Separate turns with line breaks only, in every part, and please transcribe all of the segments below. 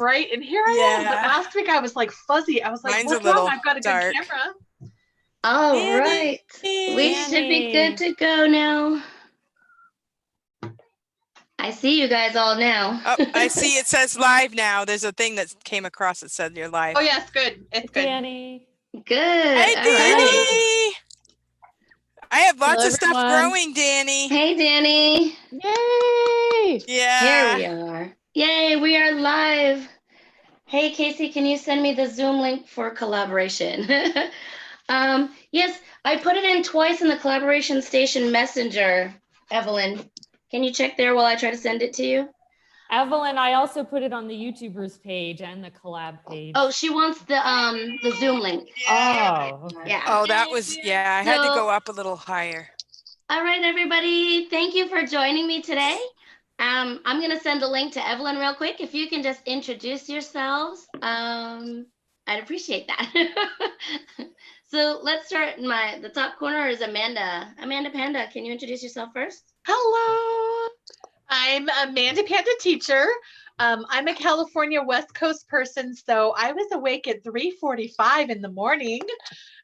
Right, and here I am. But
Yeah.
last week I was like fuzzy. I was like,
Mine's a
what's wrong?
little
I've got a good
dark.
camera.
All
Danny.
right. We should be good to go now. I see you guys all now.
Oh, I see it says live now. There's a thing that came across that said you're live.
Oh, yes, good. It's good.
Danny.
Good.
Hey,
All
Danny.
right.
I have lots
Hello,
of stuff
everyone.
growing, Danny.
Hey, Danny.
Yay!
Yeah.
Here we are. Yay, we are live. Hey, Kasie, can you send me the Zoom link for collaboration? Yes, I put it in twice in the collaboration station messenger. Evelyn, can you check there while I try to send it to you?
Evelyn, I also put it on the YouTubers page and the collab page.
Oh, she wants the Zoom link.
Oh, okay.
Yeah.
Oh, that was, yeah, I had to go up a little higher.
All right, everybody. Thank you for joining me today. I'm going to send the link to Evelyn real quick. If you can just introduce yourselves, I'd appreciate that. So let's start in the top corner is Amanda. Amanda Panda, can you introduce yourself first?
Hello. I'm Amanda Panda teacher. I'm a California West Coast person, so I was awake at 3:45 in the morning.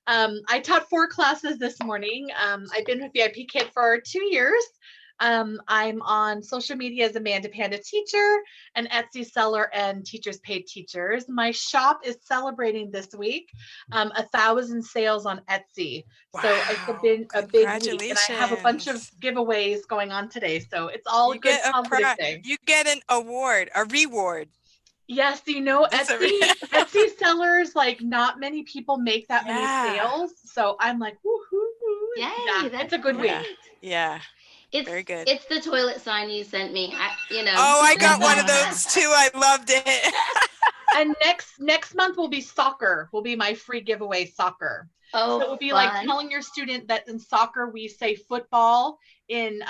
I taught 4 classes this morning. I've been with VIPKid for 2 years. I'm on social media as Amanda Panda teacher, an Etsy seller, and Teachers Paid Teachers. My shop is celebrating this week 1,000 sales on Etsy.
Wow.
So it's been a big week, and I have a bunch of giveaways going on today. So it's all a good positive thing.
You get an award, a reward.
Yes, you know, Etsy sellers, like not many people make that many sales. So I'm like, woohoo.
Yay,
Yeah,
that's
it's a good week.
Yeah.
It's
very good.
It's the toilet sign you sent me.
Oh, I got one of those too. I loved it.
And next month will be soccer. Will be my free giveaway soccer.
Oh,
so it will be
fun.
like telling your student that in soccer we say football, in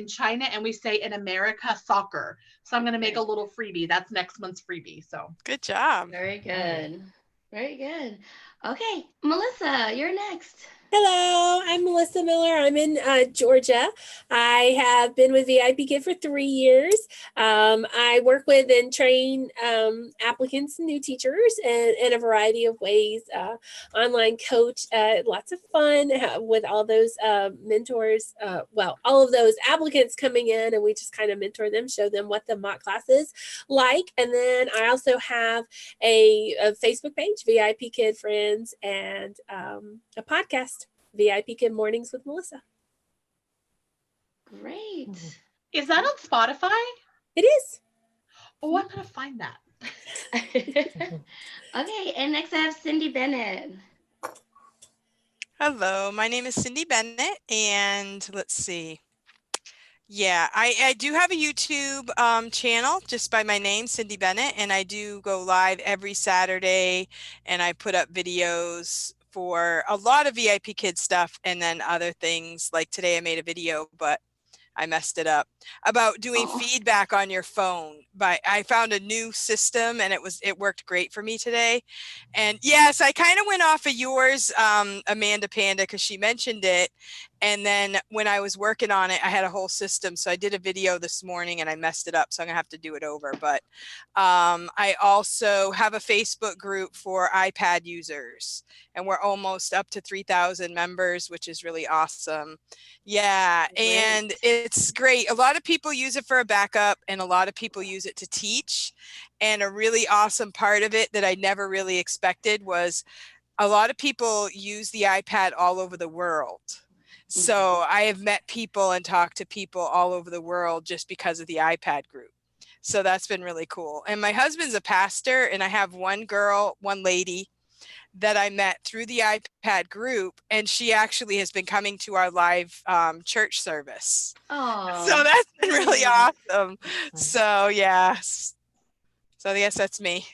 China, and we say in America soccer. So I'm going to make a little freebie. That's next month's freebie. So
good job.
Very good. Very good. Okay, Melissa, you're next.
Hello, I'm Melissa Miller. I'm in Georgia. I have been with VIPKid for 3 years. I work with and train applicants and new teachers in a variety of ways. Online coach, lots of fun with all those mentors. All of those applicants coming in, and we just kind of mentor them, show them what the mock class is like. And then I also have a Facebook page, VIPKid Friends, and a podcast, VIPKid Mornings with Melissa.
Great.
Is that on Spotify?
It is.
Oh, I'm going to find that.
Okay, and next I have Cindy Bennett.
Hello, my name is Cindy Bennett, and let's see. Yeah, I do have a YouTube channel just by my name, Cindy Bennett, and I do go live every Saturday, and I put up videos for a lot of VIPKid stuff, and then other things. Like today I made a video, but I messed it up, about doing feedback on your phone. I found a new system, and it worked great for me today. And yes, I kind of went off of yours, Amanda Panda, because she mentioned it. And then when I was working on it, I had a whole system. So I did a video this morning and I messed it up. So I'm gonna have to do it over. But I also have a Facebook group for iPad users, and we're almost up to 3,000 members, which is really awesome. Yeah, and it's great. A lot of people use it for a backup, and a lot of people use it to teach. And a really awesome part of it that I never really expected was a lot of people use the iPad all over the world. So I have met people and talked to people all over the world just because of the iPad group. So that's been really cool. And my husband's a pastor, and I have one lady that I met through the iPad group, and she actually has been coming to our live church service.
Oh,
so that's been really awesome. So yeah, so I guess that's me.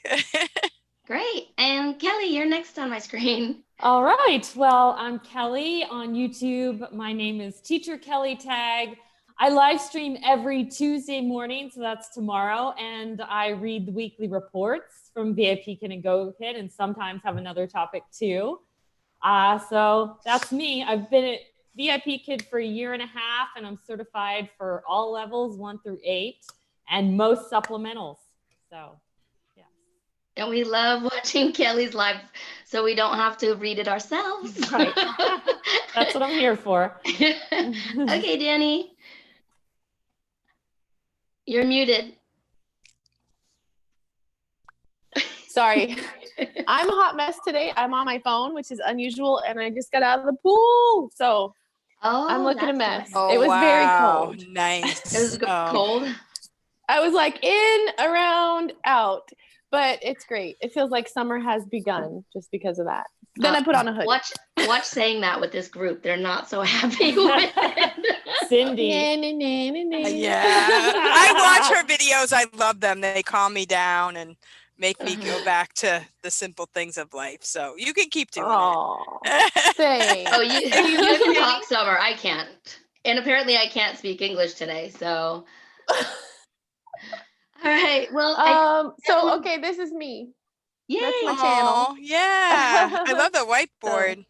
Great. And Kelly, you're next on my screen.
All right. Well, I'm Kelly on YouTube. My name is Teacher Kelly Tag. I live stream every Tuesday morning, so that's tomorrow, and I read the weekly reports from VIPKid and GoKid, and sometimes have another topic too. So that's me. I've been at VIPKid for 1.5 years, and I'm certified for all levels 1 through 8, and most supplementals. So, yeah.
And we love watching Kelly's live so we don't have to read it ourselves.
Right. That's what I'm here for.
Okay, Danny. You're muted.
Sorry. I'm a hot mess today. I'm on my phone, which is unusual, and I just got out of the pool. So I'm looking a
that's
mess.
why.
Oh,
It was very
wow.
cold.
Nice.
It was
Oh.
cold.
I was like in, around, out, but it's great. It feels like summer has begun just because of that. Then I put on a hoodie.
Watch saying that with this group. They're not so happy with it.
Cindy.
Yeah. I watch her videos. I love them. They calm me down and make me go back to the simple things of life. So you can keep doing
Oh,
it.
thanks.
Oh, you can talk summer. I can't. And apparently I can't speak English today. So all right. Well,
so okay, this is me.
yay.
That's my channel.
Oh, yeah. I love the whiteboard.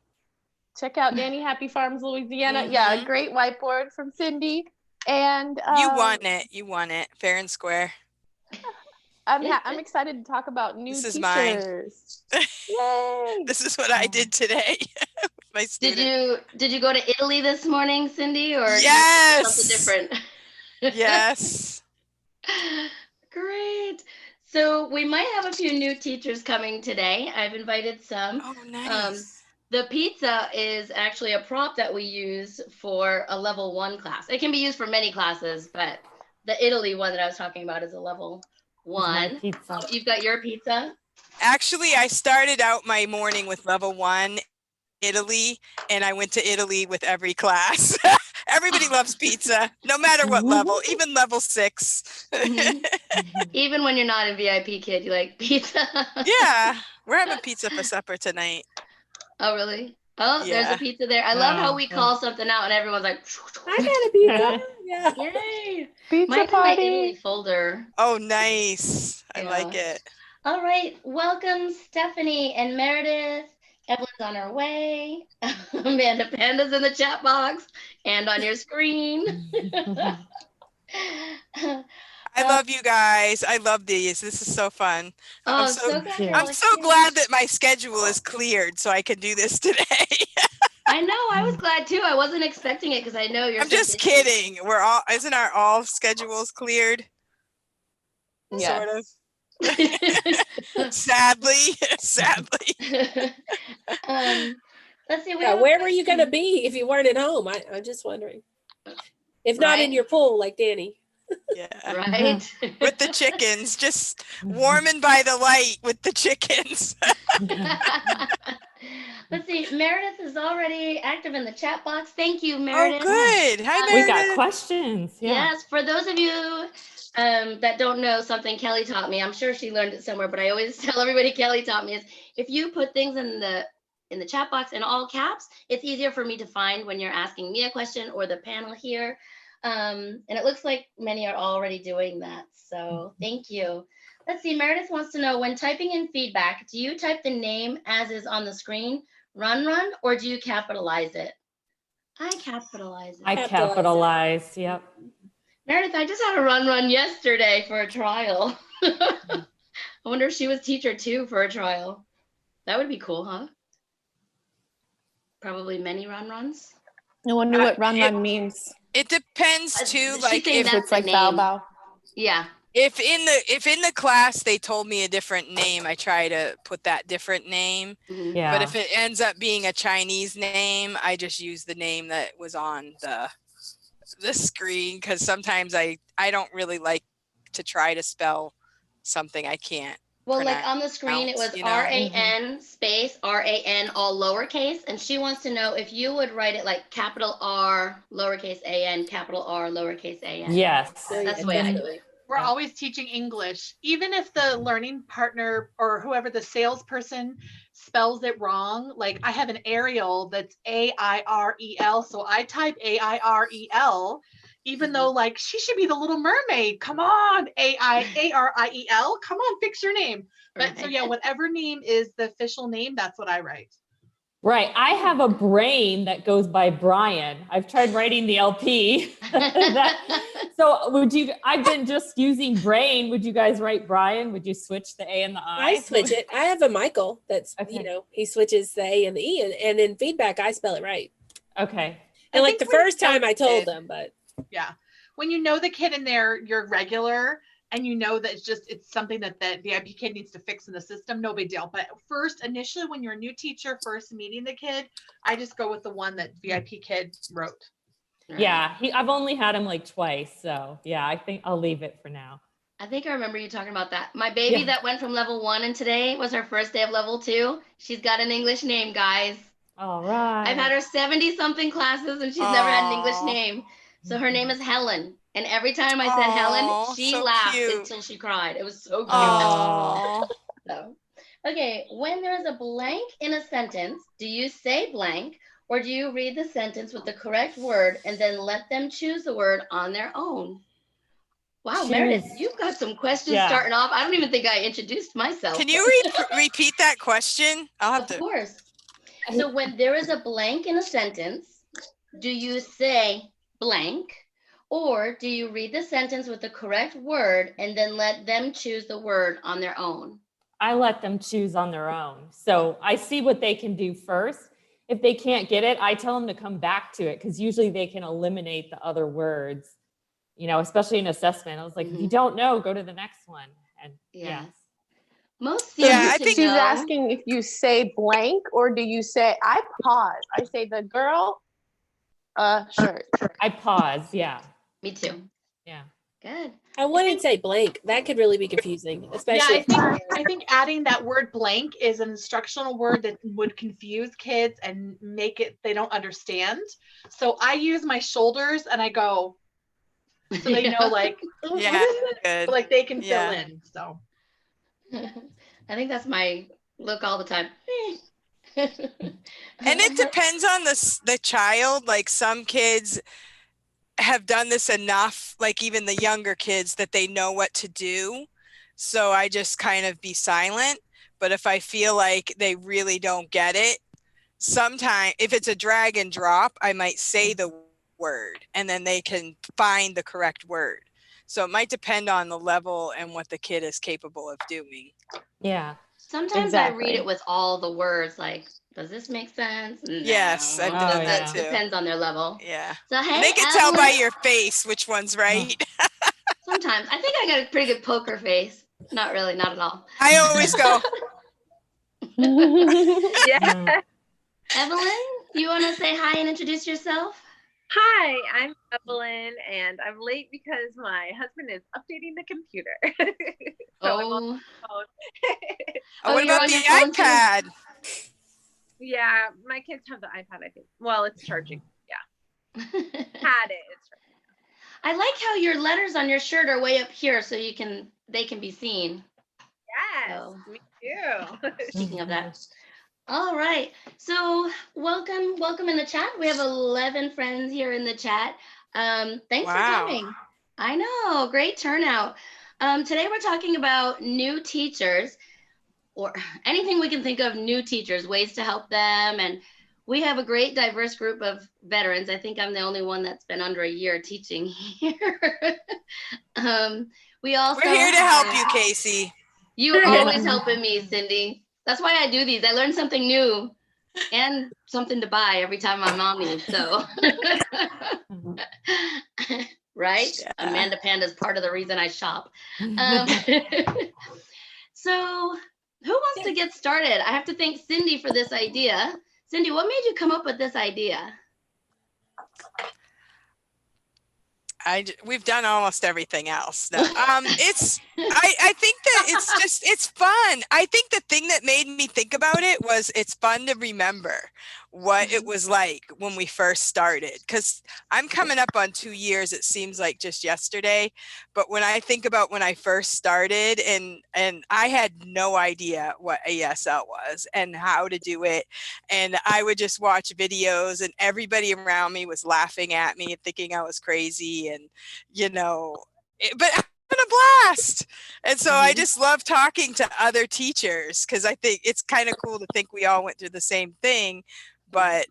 Check out Danny Happy Farms, Louisiana.
Mhm.
Yeah, great whiteboard from Cindy. And
You won it. You won it. Fair and square.
I'm excited to talk about new
This is mine.
teachers. Yay!
This is what I did today with my student.
Did you go to Italy this morning, Cindy, or
Yes.
something different?
Yes.
Great. So we might have a few new teachers coming today. I've invited some.
Oh, nice.
The pizza is actually a prop that we use for a level 1 class. It can be used for many classes, but the Italy one that I was talking about is a level 1.
Pizza.
You've got your pizza?
Actually, I started out my morning with level 1 Italy, and I went to Italy with every class. Everybody loves pizza, no matter what level, even level 6.
Even when you're not in VIPKid, you like pizza?
Yeah, we're having pizza for supper tonight.
Oh, really? Oh, there's
Yeah.
a pizza there. I love how we
yeah.
call something out and everyone's like,
I got a pizza. Yeah.
yay.
Pizza
Mine's in my
party.
Italy folder.
Oh, nice. I like
Yeah.
it.
All right. Welcome, Stephanie and Meredith. Evelyn's on her way. Amanda Panda's in the chat box and on your screen.
I love you guys. I love these. This is so fun.
Oh,
I'm so
glad you're
I'm
all
so
here.
glad that my schedule is cleared so I can do this today.
I know. I was glad too. I wasn't expecting it because I know you're.
I'm
so
just
busy.
kidding. Isn't our all schedules cleared?
Yeah.
Sort of. Sadly.
Let's see.
Yeah, where were you going to be if you weren't at home? I'm just wondering. If not in
Right.
your pool, like Danny.
Yeah.
Right.
With the chickens, just warming by the light with the chickens.
Let's see. Meredith is already active in the chat box. Thank you,
Oh,
Meredith.
good. Hi,
We
We
Meredith.
got questions. Yeah.
Yes, for those of you that don't know something Kelly taught me, I'm sure she learned it somewhere, but I always tell everybody Kelly taught me is if you put things in the chat box in all caps, it's easier for me to find when you're asking me a question or the panel here. And it looks like many are already doing that. So thank you. Let's see, Meredith wants to know, when typing in feedback, do you type the name as is on the screen, run, or do you capitalize it? I capitalize it.
I capitalized. Yep.
Meredith, I just had a run yesterday for a trial. I wonder if she was teacher 2 for a trial. That would be cool, huh? Probably many runs.
I wonder what run means.
It depends too.
She's
Like
saying
if
that's
It's like
the
bow
name.
bow.
Yeah.
if in the class they told me a different name, I try to put that different name.
Mhm.
Yeah.
But if it ends up being a Chinese name, I just use the name that was on the screen, because sometimes I don't really like to try to spell something I can't.
Well, like on the screen, it was
you know.
RAN space RAN all lowercase, and she wants to know if you would write it like capital R lowercase an, capital R lowercase an.
Yes.
That's the way I do it.
We're always teaching English. Even if the learning partner or whoever the salesperson spells it wrong, like I have an Ariel that's AIREL, so I type AIREL, even though like she should be the Little Mermaid. Come on, AIARIEL. Come on, fix your name. But so yeah, whatever name is the official name, that's what I write.
Right. I have a brain that goes by Brian. I've tried writing the LP. So I've been just using brain. Would you guys write Brian? Would you switch the A and the I?
I switch it. I have a Michael that's,
Okay.
he switches the A and the E, and in feedback, I spell it right.
Okay.
And like the
think when
first time I
you
told
know
them, but
Yeah. When you know the kid in there, you're regular, and you know that it's something that the VIP kid needs to fix in the system, no big deal. But first, initially, when you're a new teacher, first meeting the kid, I just go with the one that VIP kid wrote.
Yeah, I've only had him like twice, so yeah, I think I'll leave it for now.
I think I remember you talking about that. My baby that went from level 1 and today was her first day of level 2. She's got an English name, guys.
All right.
I've had her 70 something classes and she's never had an English name. So her name is Helen. And every time I said Helen, she laughed until she cried. It was so cute. So, okay, when there's a blank in a sentence, do you say blank or do you read the sentence with the correct word and then let them choose the word on their own? Wow, Meredith, you've got some questions starting off. I don't even think I introduced myself.
Can you repeat that question?
Of course. So when there is a blank in a sentence, do you say blank or do you read the sentence with the correct word and then let them choose the word on their own?
I let them choose on their own. So I see what they can do first. If they can't get it, I tell them to come back to it because usually they can eliminate the other words, especially in assessment. I was like, if you don't know, go to the next one. And yes.
Most
I think she's asking if you say blank or do you say, I pause. I say the girl shirt.
I pause, yeah.
Me too.
Yeah.
Good.
I wouldn't say blank. That could really be confusing, especially.
I think adding that word blank is an instructional word that would confuse kids and make it they don't understand. So I use my shoulders and I go, so they know like
good.
Like they can fill in. So
I think that's my look all the time.
And it depends on the child. Like some kids have done this enough, like even the younger kids, that they know what to do. So I just kind of be silent. But if I feel like they really don't get it, sometimes if it's a drag and drop, I might say the word and then they can find the correct word. So it might depend on the level and what the kid is capable of doing.
Yeah.
Sometimes I read it with all the words, like, does this make sense? No.
Yes, I've done that too.
Depends on their level.
Yeah.
So hey,
they can tell by your face which one's right.
Sometimes. I think I got a pretty good poker face. Not really, not at all.
I always go.
Yeah.
Evelyn, you want to say hi and introduce yourself?
Hi, I'm Evelyn, and I'm late because my husband is updating the computer. So I'm on the phone.
What about the iPad?
Yeah, my kids have the iPad, I think. Well, it's charging. Yeah. Had it. It's charging.
I like how your letters on your shirt are way up here so they can be seen.
Yes, me too.
Speaking of that. All right. So welcome in the chat. We have 11 friends here in the chat. Thanks for coming. I know, great turnout. Today we're talking about new teachers or anything we can think of, new teachers, ways to help them. And we have a great diverse group of veterans. I think I'm the only one that's been under a year teaching here. We're
here to help you, Kasie.
You're always helping me, Cindy. That's why I do these. I learn something new and something to buy every time my mom needs. So, right? Yeah. Amanda Panda is part of the reason I shop. So, who wants to get started? I have to thank Cindy for this idea. Cindy, what made you come up with this idea?
We've done almost everything else. No, I think that it's fun. I think the thing that made me think about it was it's fun to remember what it was like when we first started. Because I'm coming up on 2 years, it seems like just yesterday. But when I think about when I first started and I had no idea what ASL was and how to do it. And I would just watch videos and everybody around me was laughing at me and thinking I was crazy. And, but been a blast. And so I just love talking to other teachers because I think it's kind of cool to think we all went through the same thing, but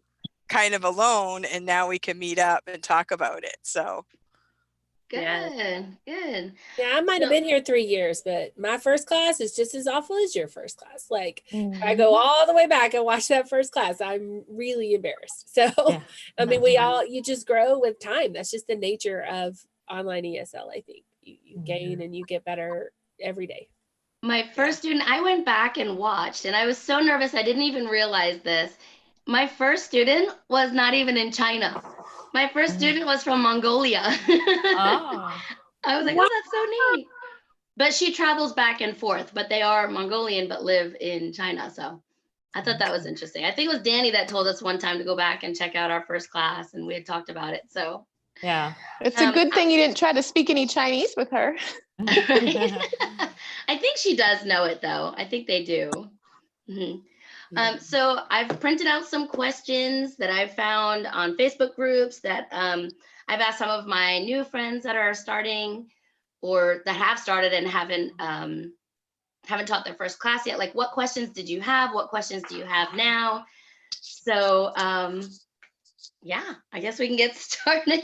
kind of alone. And now we can meet up and talk about it. So
Good,
Yeah.
good.
Yeah, I might have been here 3 years, but my first class is just as awful as your first class. Like, if I go all the way back and watch that first class, I'm really embarrassed. So,
Yeah.
I mean, you just grow with time. That's just the nature of online ESL, I think. You gain and you get better every day.
My first student, I went back and watched, and I was so nervous I didn't even realize this. My first student was not even in China. My first student was from Mongolia.
Oh.
I was like, oh, that's so neat. But she travels back and forth, but they are Mongolian but live in China. So I thought that was interesting. I think it was Danny that told us one time to go back and check out our first class, and we had talked about it. So
Yeah.
It's a good thing you didn't try to speak any Chinese with her.
I think she does know it though. I think they do. So I've printed out some questions that I've found on Facebook groups that I've asked some of my new friends that are starting or that have started and haven't taught their first class yet. Like, what questions did you have? What questions do you have now? So yeah, I guess we can get started.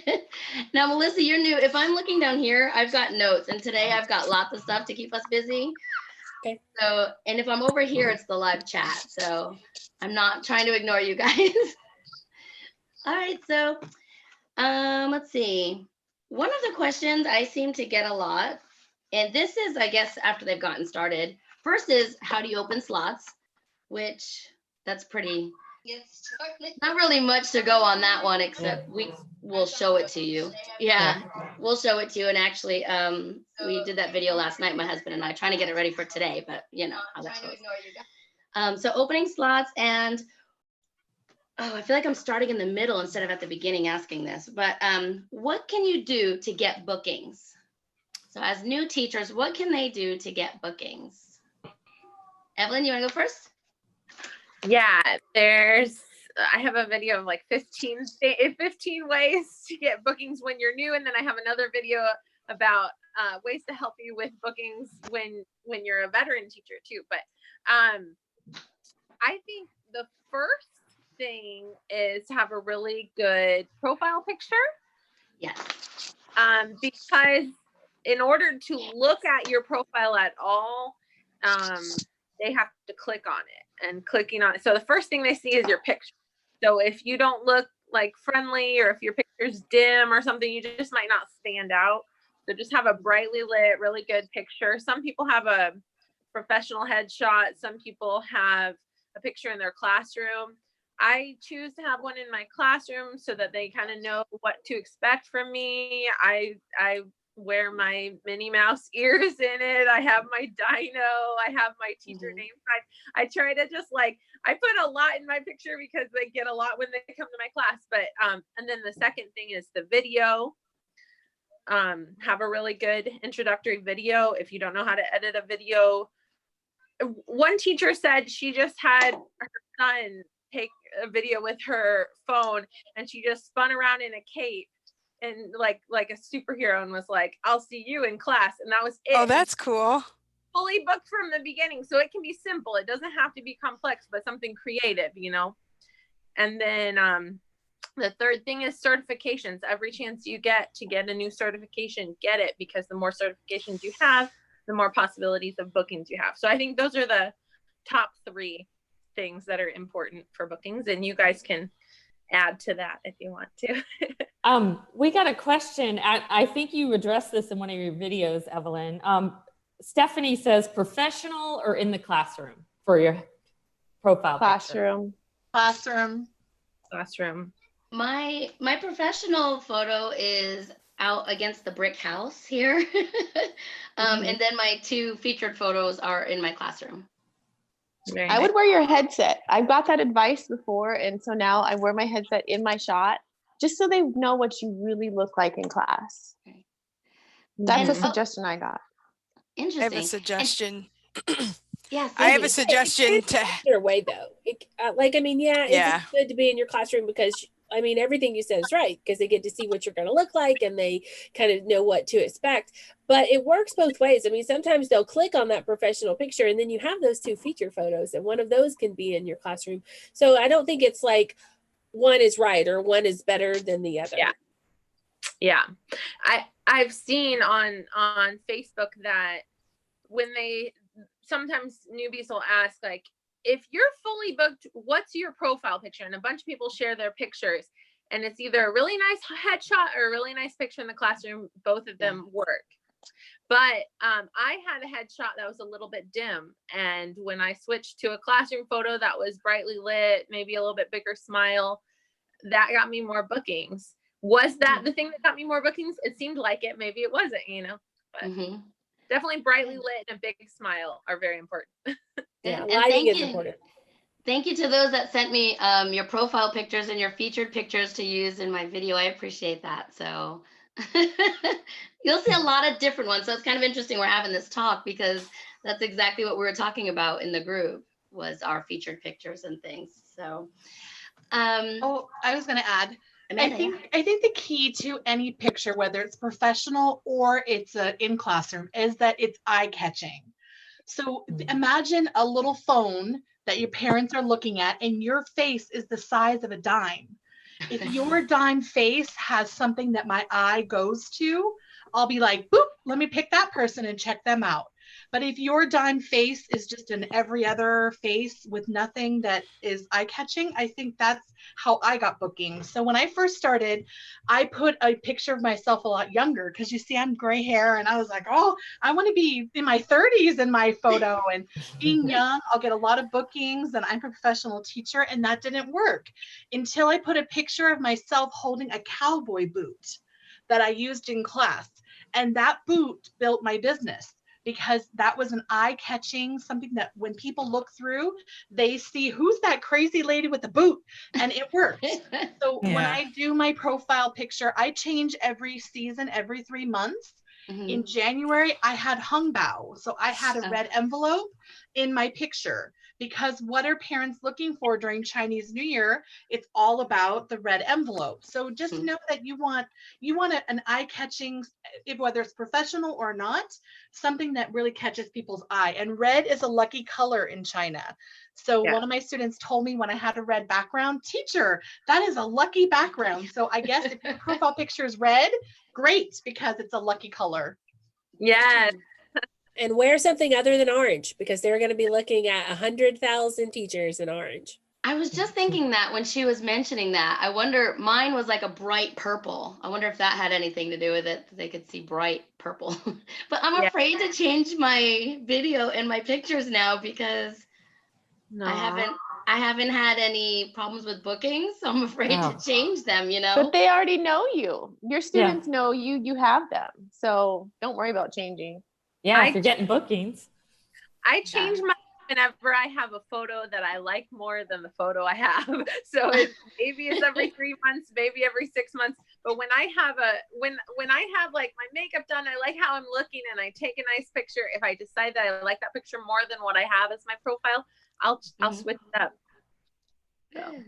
Now, Melissa, you're new. If I'm looking down here, I've got notes, and today I've got lots of stuff to keep us busy.
Okay.
So, and if I'm over here, it's the live chat. So I'm not trying to ignore you guys. All right, so let's see. One of the questions I seem to get a lot, and this is, I guess, after they've gotten started. First is, how do you open slots? Which that's pretty, not really much to go on that one, except we'll show it to you. Yeah, we'll show it to you. And actually, we did that video last night, my husband and I, trying to get it ready for today, but you know how that goes. So opening slots, and I feel like I'm starting in the middle instead of at the beginning asking this, but what can you do to get bookings? So as new teachers, what can they do to get bookings? Evelyn, you want to go first?
Yeah, I have a video of like 15 ways to get bookings when you're new. And then I have another video about ways to help you with bookings when you're a veteran teacher too. But I think the first thing is to have a really good profile picture.
Yes.
Because in order to look at your profile at all, they have to click on it, and clicking on it. So the first thing they see is your picture. So if you don't look like friendly, or if your picture's dim or something, you just might not stand out. So just have a brightly lit, really good picture. Some people have a professional headshot. Some people have a picture in their classroom. I choose to have one in my classroom so that they kind of know what to expect from me. I wear my Minnie Mouse ears in it. I have my dino. I have my teacher name tag. I try to just I put a lot in my picture because they get a lot when they come to my class. But and then the second thing is the video. Have a really good introductory video. If you don't know how to edit a video, one teacher said she just had her son take a video with her phone, and she just spun around in a cape and like a superhero, and was like, "I'll see you in class," and that was it.
Oh, that's cool.
Fully booked from the beginning, so it can be simple. It doesn't have to be complex, but something creative, you know. And then the third thing is certifications. Every chance you get to get a new certification, get it, because the more certifications you have, the more possibilities of bookings you have. So I think those are the top 3 things that are important for bookings, and you guys can add to that if you want to.
We got a question. I think you addressed this in one of your videos, Evelyn. Stephanie says, professional or in the classroom for your profile
Classroom.
Picture?
Classroom.
My professional photo is out against the brick house here. And then my 2 featured photos are in my classroom.
I would wear your headset. I've got that advice before, and so now I wear my headset in my shot just so they know what you really look like in class.
Okay.
That's a suggestion I got.
Interesting.
I have a suggestion.
Yes.
I have a suggestion to
Either way though. It's good to be in your classroom because I mean, everything you said is right, because they get to see what you're going to look like and they kind of know what to expect. But it works both ways. I mean, sometimes they'll click on that professional picture and then you have those 2 feature photos, and one of those can be in your classroom. So I don't think it's like one is right or one is better than the other.
Yeah. I've seen on Facebook that when sometimes newbies will ask, like, if you're fully booked, what's your profile picture? And a bunch of people share their pictures, and it's either a really nice headshot or a really nice picture in the classroom. Both of them work. But I had a headshot that was a little bit dim. And when I switched to a classroom photo that was brightly lit, maybe a little bit bigger smile, that got me more bookings. Was that the thing that got me more bookings? It seemed like it. Maybe it wasn't, but definitely brightly lit and a big smile are very important.
Yeah, lighting is important.
Thank you to those that sent me your profile pictures and your featured pictures to use in my video. I appreciate that. So you'll see a lot of different ones. So it's kind of interesting we're having this talk, because that's exactly what we were talking about in the group, was our featured pictures and things. So
I was going to add,
Amanda,
I think the key to any picture, whether it's professional or it's in classroom, is that it's eye-catching. So imagine a little phone that your parents are looking at, and your face is the size of a dime. If your dime face has something that my eye goes to, I'll be like, boop, let me pick that person and check them out. But if your dime face is just an every other face with nothing that is eye-catching, I think that's how I got bookings. So when I first started, I put a picture of myself a lot younger, because you see I'm gray hair, and I was like, oh, I want to be in my 30s in my photo, and being young, I'll get a lot of bookings, and I'm a professional teacher, and that didn't work until I put a picture of myself holding a cowboy boot that I used in class. And that boot built my business, because that was an eye-catching, something that when people look through, they see, who's that crazy lady with the boot? And it works. So when I do my profile picture, I change every season, every 3 months. In January, I had hung bao. So I had a red envelope in my picture, because what are parents looking for during Chinese New Year? It's all about the red envelope. So just know that you want an eye-catching, whether it's professional or not, something that really catches people's eye. And red is a lucky color in China. So one of my students told me when I had a red background, teacher, that is a lucky background. So I guess if your profile picture is red, great, because it's a lucky color.
Yes.
And wear something other than orange, because they're going to be looking at 100,000 teachers in orange.
I was just thinking that when she was mentioning that. I wonder, mine was like a bright purple. I wonder if that had anything to do with it, that they could see bright purple. But I'm afraid to change my video and my pictures now, because I haven't had any problems with bookings, so I'm afraid to change them,
But they already know you. Your students know you have them. So don't worry about changing.
Yeah, if you're getting bookings.
I change my whenever I have a photo that I like more than the photo I have. So maybe it's every 3 months, maybe every 6 months. But when I have when I have like my makeup done, I like how I'm looking, and I take a nice picture. If I decide that I like that picture more than what I have as my profile, I'll switch it up. So.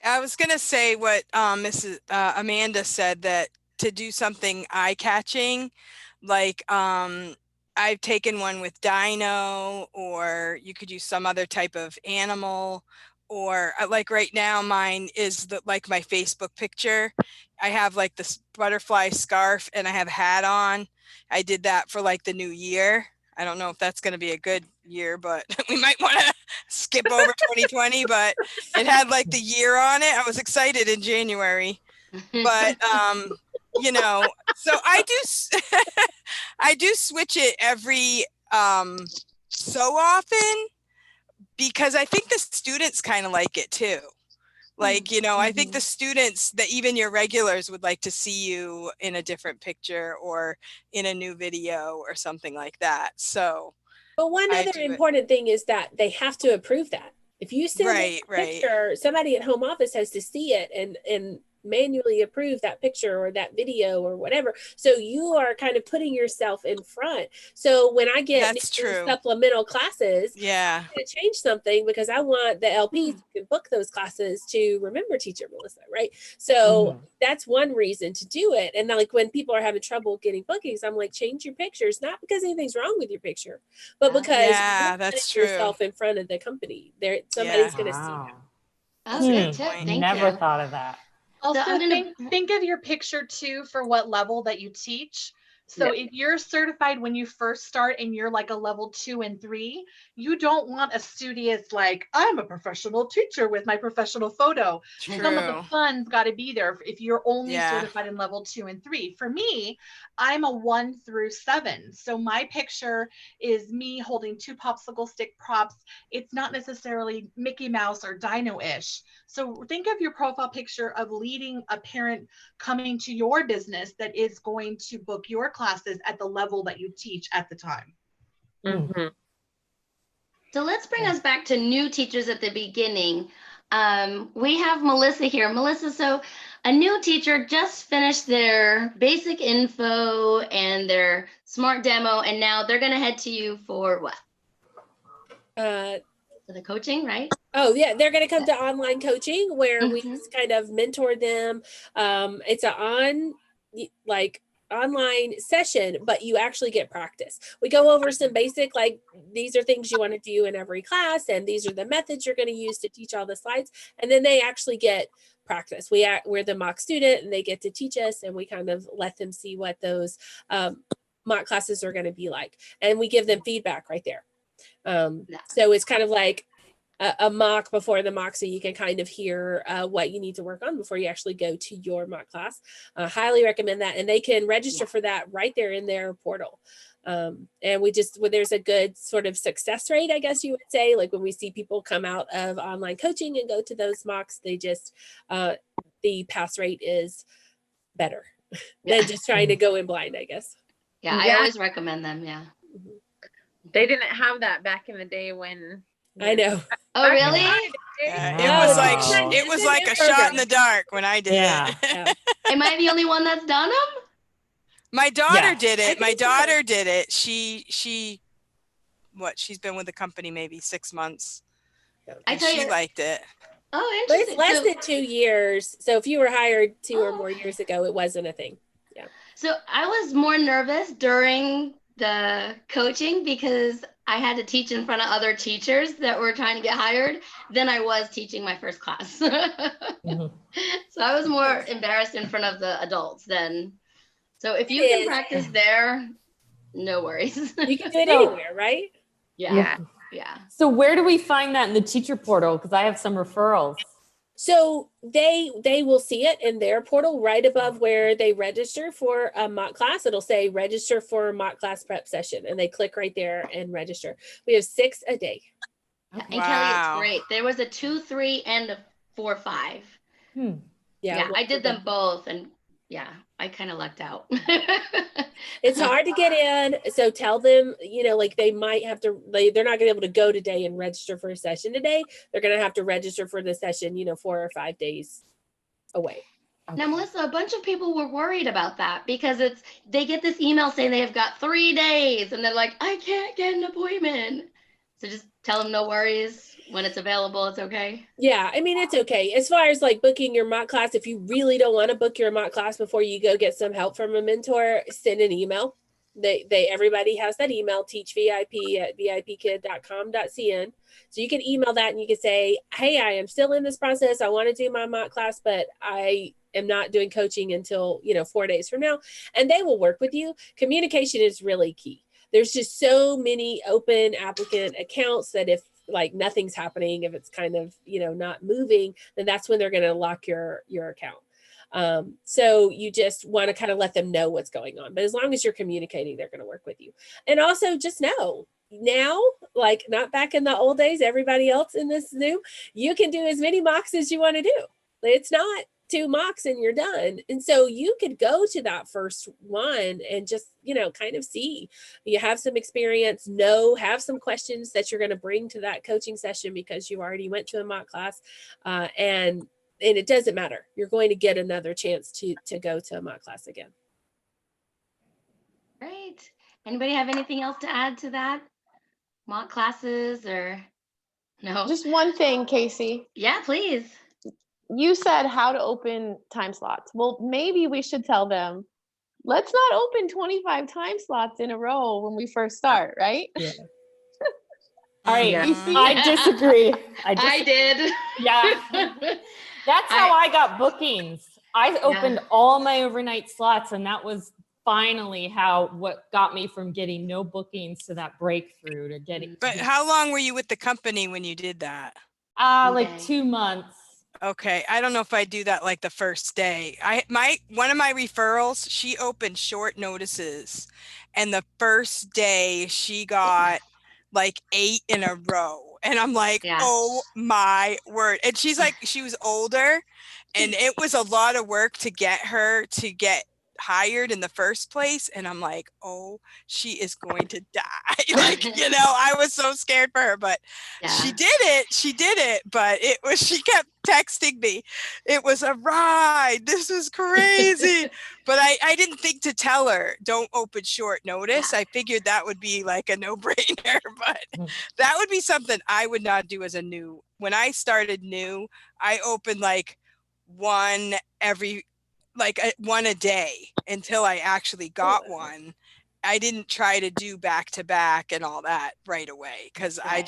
I was gonna say what Mrs. Amanda said, that to do something eye-catching, like I've taken one with dino, or you could use some other type of animal, or like right now mine is like my Facebook picture. I have like this butterfly scarf and I have a hat on. I did that for like the new year. I don't know if that's going to be a good year, but we might want to skip over 2020, but it had like the year on it. I was excited in January, but so I do switch it every so often, because I think the students kind of like it too. Like, I think the students, that even your regulars would like to see you in a different picture or in a new video or something like that. So,
but one other important thing is that they have to approve that. If you send a picture, somebody at home office has to see it and manually approve that picture or that video or whatever. So you are kind of putting yourself in front. So when I get
That's
new
true.
supplemental classes,
Yeah.
I'm going to change something because I want the LPs who can book those classes to remember teacher Melissa, right? So that's one reason to do it. And like when people are having trouble getting bookings, I'm like, change your pictures, not because anything's wrong with your picture, but because
Yeah,
you're
that's
putting
true.
yourself in front of the company. Somebody's going to see you.
That's a good tip.
point.
Thank
Never
you.
thought of that.
Also,
I'm gonna-
think of your picture too for what level that you teach. So if you're certified when you first start and you're like a level 2 and 3, you don't want a studious, like, I'm a professional teacher with my professional photo. Some of the
True.
fun's got to be there if you're only
Yeah.
certified in level 2 and 3. For me, I'm a 1 through 7. So my picture is me holding 2 popsicle stick props. It's not necessarily Mickey Mouse or Dino-ish. So think of your profile picture of leading a parent coming to your business that is going to book your classes at the level that you teach at the time.
So let's bring us back to new teachers at the beginning. We have Melissa here. Melissa, so a new teacher just finished their basic info and their smart demo, and now they're going to head to you for what? For the coaching, right?
Oh yeah, they're going to come to online coaching where we just kind of mentor them. It's online session, but you actually get practice. We go over some basic, like, these are things you want to do in every class, and these are the methods you're going to use to teach all the slides. And then they actually get practice. We're the mock student, and they get to teach us, and we kind of let them see what those mock classes are going to be like, and we give them feedback right there. So it's kind of like a mock before the mock, so you can kind of hear what you need to work on before you actually go to your mock class. Highly recommend that, and they can register for that right there in their portal. And there's a good sort of success rate, I guess you would say, like when we see people come out of online coaching and go to those mocks, they just the pass rate is better than just trying to go in blind, I guess.
Yeah, I always recommend them. Yeah.
They didn't have that back in the day when
I know.
Oh, really?
It was like a shot in the dark when I did it.
Am I the only one that's done them?
My daughter did it. My daughter did it. She's been with the company maybe 6 months. She liked it.
Oh,
But
interesting.
it's less than 2 years. So if you were hired 2 or more years ago, it wasn't a thing. Yeah.
So I was more nervous during the coaching because I had to teach in front of other teachers that were trying to get hired than I was teaching my first class. So I was more embarrassed in front of the adults then. So if you can practice there, no worries.
You can do it anywhere, right?
Yeah.
So where do we find that in the teacher portal? Because I have some referrals.
So they will see it in their portal right above where they register for a mock class. It'll say register for mock class prep session, and they click right there and register. We have 6 a day.
And Kelly, it's great. There was a 2, 3, and a 4, 5. Yeah, I did them both, and I kind of lucked out.
It's hard to get in, so tell them, like they might have to, they're not gonna be able to go today and register for a session today. They're gonna have to register for the session, 4 or 5 days away.
Now, Melissa, a bunch of people were worried about that because they get this email saying they have got 3 days, and they're like, I can't get an appointment. So just tell them no worries. When it's available, it's okay.
Yeah, I mean, it's okay. As far as like booking your mock class, if you really don't want to book your mock class before you go get some help from a mentor, send an email. Everybody has that email, teachvip@vipkid.com.cn. So you can email that and you can say, hey, I am still in this process. I want to do my mock class, but I am not doing coaching until, 4 days from now. And they will work with you. Communication is really key. There's just so many open applicant accounts that if like nothing's happening, if it's kind of, not moving, then that's when they're going to lock your account. So you just want to kind of let them know what's going on. But as long as you're communicating, they're going to work with you. And also just know now, like not back in the old days, everybody else in this Zoom, you can do as many mocks as you want to do. It's not 2 mocks and you're done. And so you could go to that first one and just, kind of see you have some experience, have some questions that you're going to bring to that coaching session because you already went to a mock class, and and it doesn't matter. You're going to get another chance to go to a mock class again.
Great. Anybody have anything else to add to that? Mock classes or no?
Just one thing, Kasie.
Yeah, please.
You said how to open time slots. Well, maybe we should tell them, let's not open 25 time slots in a row when we first start, right?
Yeah. All right,
Yeah.
you see, I disagree.
I did.
Yeah. That's how I got bookings. I opened all my overnight slots, and that was finally what got me from getting no bookings to that breakthrough to getting.
But how long were you with the company when you did that?
Like 2 months.
Okay, I don't know if I do that like the first day. One of my referrals, she opened short notices, and the first day she got like 8 in a row, and I'm like, oh my word! And she's like, she was older, and it was a lot of work to get her to get hired in the first place, and I'm like, oh, she is going to die. Like, I was so scared for her, but she did it, but she kept texting me, it was a ride, this is crazy. But I didn't think to tell her don't open short notice. I figured that would be like a no-brainer, but that would be something I would not do as a new. When I started new, I opened like one a day until I actually got one. I didn't try to do back to back and all that right away, because I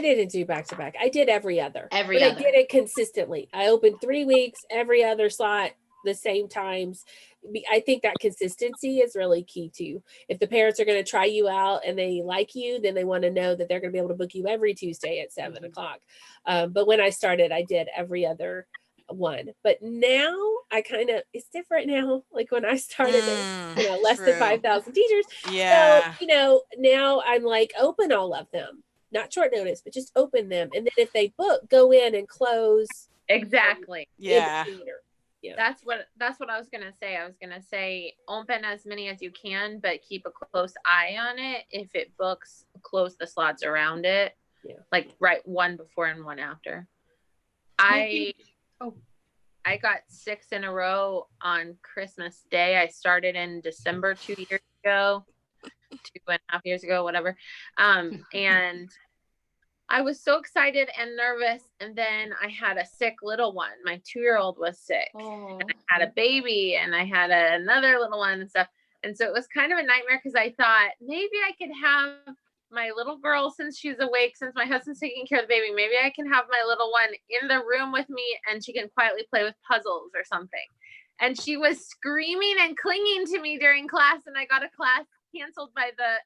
didn't do back to back. I did every other.
I
did it consistently. I opened 3 weeks, every other slot, the same times. I think that consistency is really key too. If the parents are going to try you out and they like you, then they want to know that they're going to be able to book you every Tuesday at 7 o'clock. But when I started, I did every other one. But now it's different now. Like when I started, less than 5,000 teachers.
Yeah.
So, now I'm like, open all of them. Not short notice, but just open them. And then if they book, go in and close.
Exactly.
Yeah.
That's what I was gonna say. I was gonna say open as many as you can, but keep a close eye on it. If it books, close the slots around it. Yeah. Like right one before and one after. I got 6 in a row on Christmas Day. I started in December 2 years ago, 2.5 years ago, whatever. And I was so excited and nervous. And then I had a sick little one. My 2-year-old was sick. And I had a baby, and I had another little one and stuff. And so it was kind of a nightmare, because I thought maybe I could have my little girl, since she's awake, since my husband's taking care of the baby, maybe I can have my little one in the room with me and she can quietly play with puzzles or something. And she was screaming and clinging to me during class, and I got a class canceled by the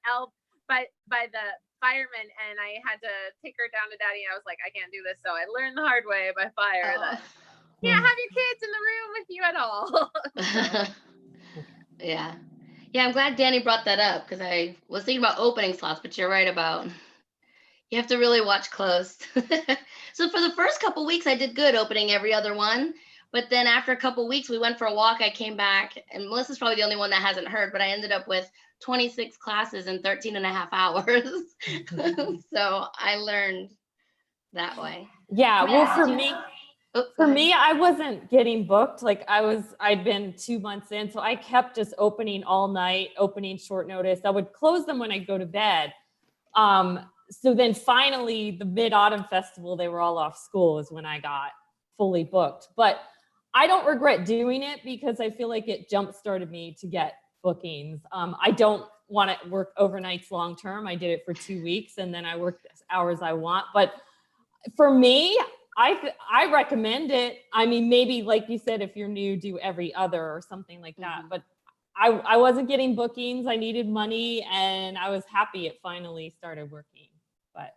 fireman, and I had to take her down to Daddy, and I was like, I can't do this. So I learned the hard way by fire that you can't have your kids in the room with you at all.
Yeah. Yeah, I'm glad Danny brought that up, because I was thinking about opening slots, but you're right about you have to really watch close. So for the first couple weeks, I did good opening every other one. But then after a couple weeks, we went for a walk. I came back, and Melissa's probably the only one that hasn't heard, but I ended up with 26 classes in 13 and a half hours. So I learned that way.
Yeah, well, for me, I wasn't getting booked. Like I'd been 2 months in, so I kept just opening all night, opening short notice. I would close them when I'd go to bed. So then finally the Mid-Autumn Festival, they were all off school, is when I got fully booked. But I don't regret doing it, because I feel like it jump-started me to get bookings. I don't want to work overnights long-term. I did it for 2 weeks, and then I worked as hours I want. But for me, I recommend it. I mean, maybe like you said, if you're new, do every other or something like that. But I wasn't getting bookings. I needed money, and I was happy it finally started working. But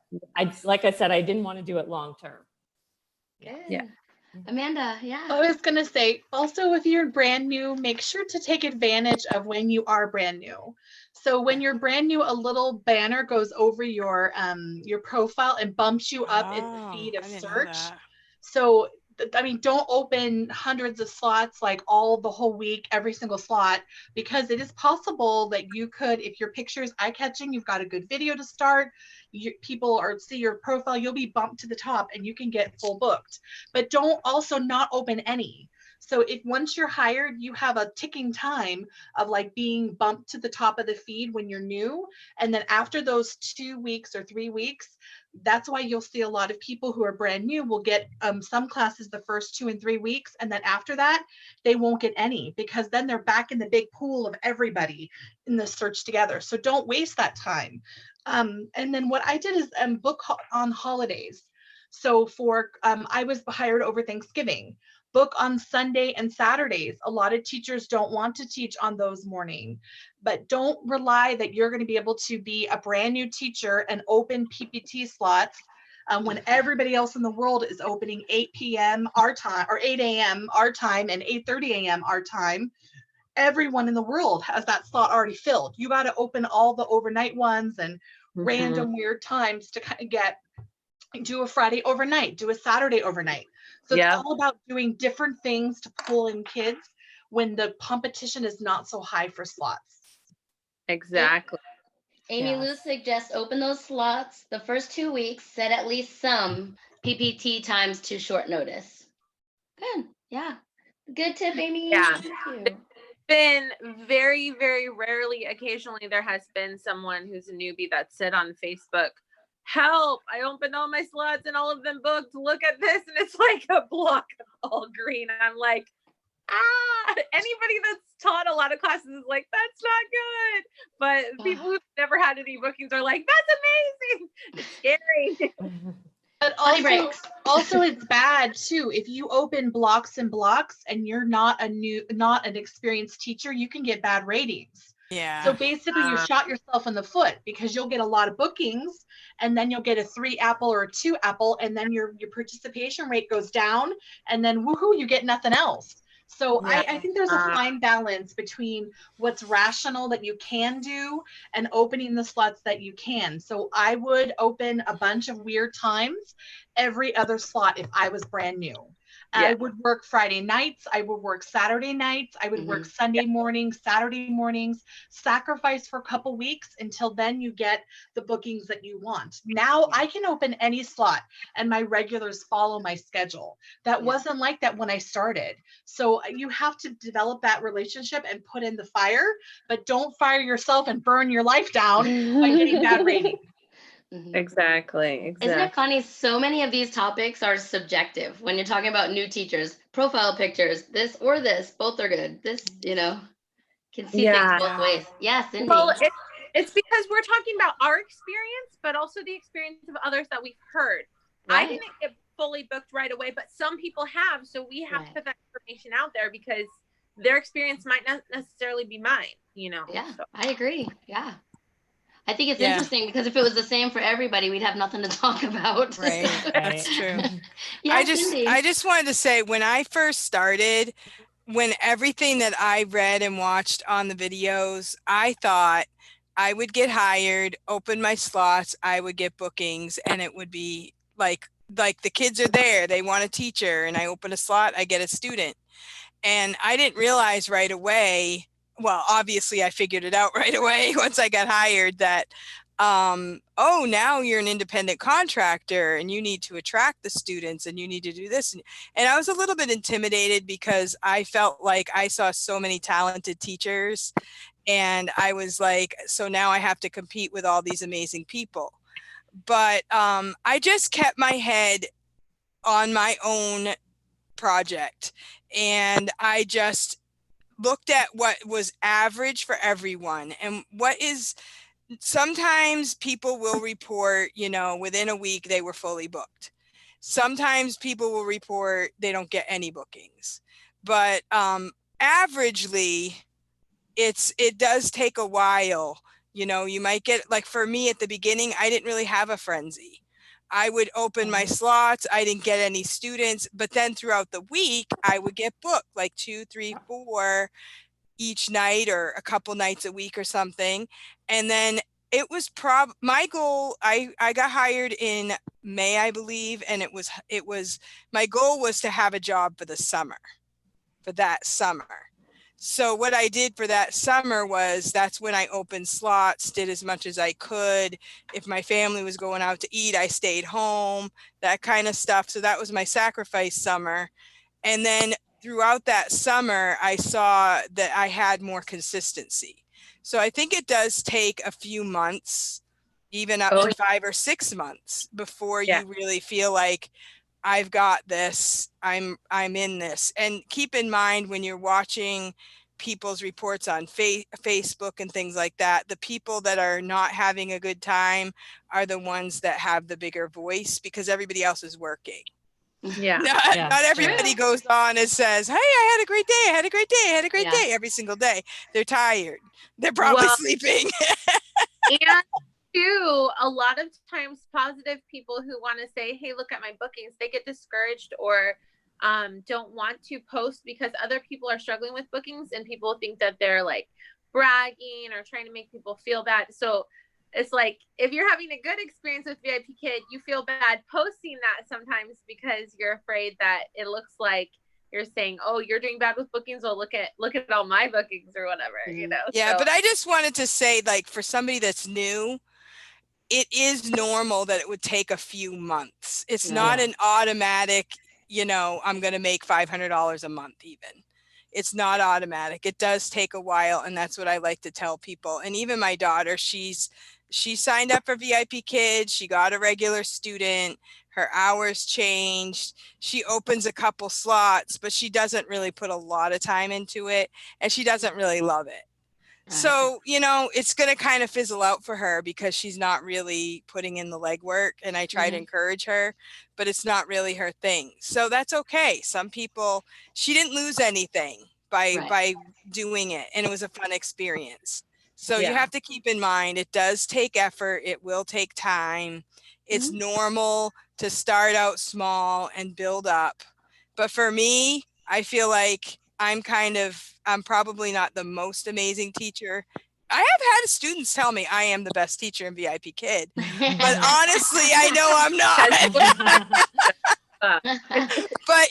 like I said, I didn't want to do it long term.
Yeah. Amanda, yeah.
I was going to say, also, if you're brand new, make sure to take advantage of when you are brand new. So when you're brand new, a little banner goes over your profile and bumps you up in the feed of search. So I mean, don't open hundreds of slots like all the whole week, every single slot, because it is possible that you could, if your picture is eye-catching, you've got a good video to start, people are see your profile, you'll be bumped to the top and you can get full booked. But don't also not open any. So if once you're hired, you have a ticking time of like being bumped to the top of the feed when you're new. And then after those 2 weeks or 3 weeks, that's why you'll see a lot of people who are brand new will get some classes the first 2 and 3 weeks. And then after that, they won't get any, because then they're back in the big pool of everybody in the search together. So don't waste that time. And then what I did is book on holidays. So for, I was hired over Thanksgiving. Book on Sunday and Saturdays. A lot of teachers don't want to teach on those mornings, but don't rely that you're going to be able to be a brand new teacher and open PPT slots when everybody else in the world is opening 8 p.m. our time, or 8 a.m. our time, and 8:30 a.m. our time. Everyone in the world has that slot already filled. You got to open all the overnight ones and random weird times to kind of do a Friday overnight, do a Saturday overnight. So it's all about doing different things to pull in kids when the competition is not so high for slots.
Exactly.
Amy Lou suggests open those slots the first 2 weeks, set at least some PPT times to short notice. Good. Yeah. Good tip, Amy.
Yeah.
Thank you.
Been very, very rarely, occasionally there has been someone who's a newbie that said on Facebook, help, I opened all my slots and all of them booked. Look at this. And it's like a block of all green. And I'm like, anybody that's taught a lot of classes is like, that's not good. But people who've never had any bookings are like, that's amazing. It's scary.
But also it's bad too. If you open blocks and blocks and you're not an experienced teacher, you can get bad ratings.
Yeah.
So basically you shot yourself in the foot, because you'll get a lot of bookings and then you'll get a 3 apple or a 2 apple, and then your participation rate goes down, and then woohoo, you get nothing else. So I think there's a fine balance between what's rational that you can do and opening the slots that you can. So I would open a bunch of weird times every other slot if I was brand new. I would work Friday nights. I would work Saturday nights. I would work Sunday mornings, Saturday mornings, sacrifice for a couple weeks until then you get the bookings that you want. Now I can open any slot and my regulars follow my schedule. That wasn't like that when I started. So you have to develop that relationship and put in the fire, but don't fire yourself and burn your life down by getting bad ratings.
Exactly.
Isn't it funny? So many of these topics are subjective when you're talking about new teachers. Profile pictures, this or this, both are good. This, can see things both ways. Yeah, Cindy.
Well, it's because we're talking about our experience, but also the experience of others that we've heard. Right. I didn't get fully booked right away, but some people have. So we have to put that information out there because their experience might not necessarily be mine,
Yeah,
so.
I agree. Yeah. I think it's interesting because if it was the same for everybody, we'd have nothing to talk about.
Right. That's true.
Yeah,
I just wanted to say, when I first started, when everything that I read and watched on the videos, I thought I would get hired, open my slots, I would get bookings, and it would be like the kids are there, they want a teacher, and I open a slot, I get a student. And I didn't realize right away, well, obviously I figured it out right away once I got hired, that now you're an independent contractor and you need to attract the students and you need to do this. And I was a little bit intimidated because I felt like I saw so many talented teachers, and I was like, so now I have to compete with all these amazing people. But I just kept my head on my own project, and I just looked at what was average for everyone, and sometimes people will report, within a week they were fully booked. Sometimes people will report they don't get any bookings, but averagely it does take a while. You might get, like for me at the beginning, I didn't really have a frenzy. I would open my slots. I didn't get any students, but then throughout the week, I would get booked like 2, 3, 4 each night, or a couple nights a week or something. And then It was my goal. I got hired in May, I believe. And it was, my goal was to have a job for that summer. So what I did for that summer was that's when I opened slots, did as much as I could. If my family was going out to eat, I stayed home, that kind of stuff. So that was my sacrifice summer. And then throughout that summer, I saw that I had more consistency. So I think it does take a few months, even up to 5 or 6 months before you really feel like I've got this, I'm in this. And keep in mind when you're watching people's reports on Facebook and things like that, the people that are not having a good time are the ones that have the bigger voice because everybody else is working.
Yeah.
Not everybody goes on and says, hey, I had a great day. I had a great day. I had a great day every single day. They're tired. They're probably sleeping.
And too, a lot of times positive people who want to say, hey, look at my bookings, they get discouraged or don't want to post because other people are struggling with bookings and people think that they're like bragging or trying to make people feel bad. So it's like, if you're having a good experience with VIPKid, you feel bad posting that sometimes because you're afraid that it looks like you're saying, oh, you're doing bad with bookings. Well, look at all my bookings or whatever, you know?
Yeah.
So,
but I just wanted to say, like, for somebody that's new, it is normal that it would take a few months. It's not an automatic, I'm going to make $500 a month even. It's not automatic. It does take a while. And that's what I like to tell people. And even my daughter, she signed up for VIPKid. She got a regular student. Her hours changed. She opens a couple slots, but she doesn't really put a lot of time into it. And she doesn't really love it. So, it's going to kind of fizzle out for her because she's not really putting in the legwork, and I try to encourage her, but it's not really her thing. So that's okay. Some people, she didn't lose anything by doing it, and it was a fun experience. So you have to keep in mind, it does take effort. It will take time. It's normal to start out small and build up. But for me, I feel like I'm probably not the most amazing teacher. I have had students tell me I am the best teacher in VIPKid, but honestly, I know I'm not. But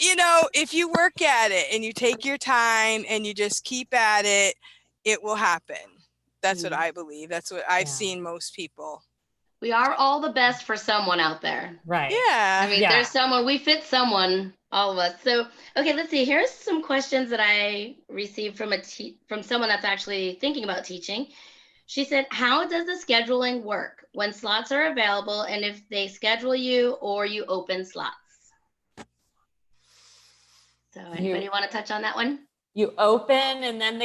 if you work at it and you take your time and you just keep at it, it will happen. That's what I believe. That's what I've seen most people.
We are all the best for someone out there.
Right.
Yeah.
I mean, there's someone, we fit someone, all of us. So, okay, let's see. Here's some questions that I received from from someone that's actually thinking about teaching. She said, how does the scheduling work when slots are available and if they schedule you or you open slots? So anybody want to touch on that one?
You open and then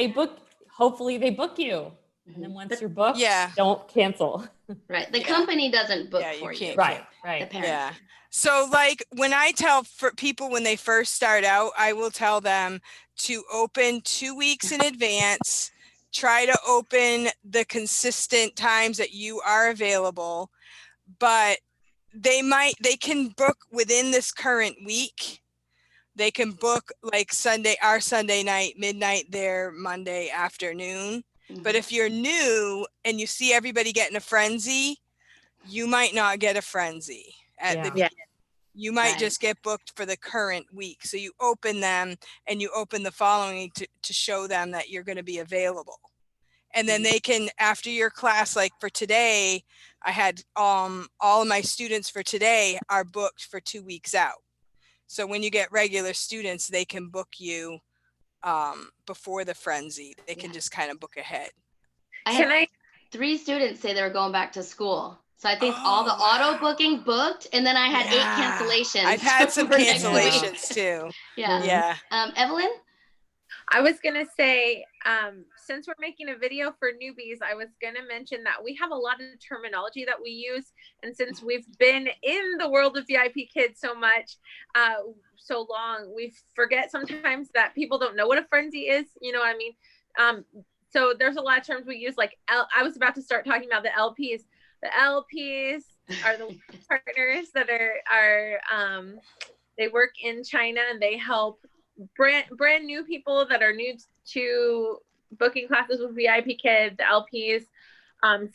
hopefully they book you. And then once you're booked, don't cancel.
Right. The company doesn't book for you.
Right.
The parent.
Yeah. So like when I tell for people when they first start out, I will tell them to open 2 weeks in advance, try to open the consistent times that you are available, but they can book within this current week. They can book like our Sunday night, midnight there, Monday afternoon. But if you're new and you see everybody getting a frenzy, you might not get a frenzy at the beginning. You might just get booked for the current week. So you open them and you open the following week to show them that you're going to be available. And then they can, after your class, like for today, I had all of my students for today are booked for 2 weeks out. So when you get regular students, they can book you before the frenzy. They can just kind of book ahead.
I had 3 students say they were going back to school. So I think all the auto booking booked, and then I had 8 cancellations.
I've had some cancellations too.
Yeah. Evelyn?
I was going to say, since we're making a video for newbies, I was going to mention that we have a lot of terminology that we use. And since we've been in the world of VIPKid so much, so long, we forget sometimes that people don't know what a frenzy is. You know what I mean? So there's a lot of terms we use, like I was about to start talking about the LPs. The LPs are the partners that are they work in China and they help brand new people that are new to booking classes with VIPKid. The LPs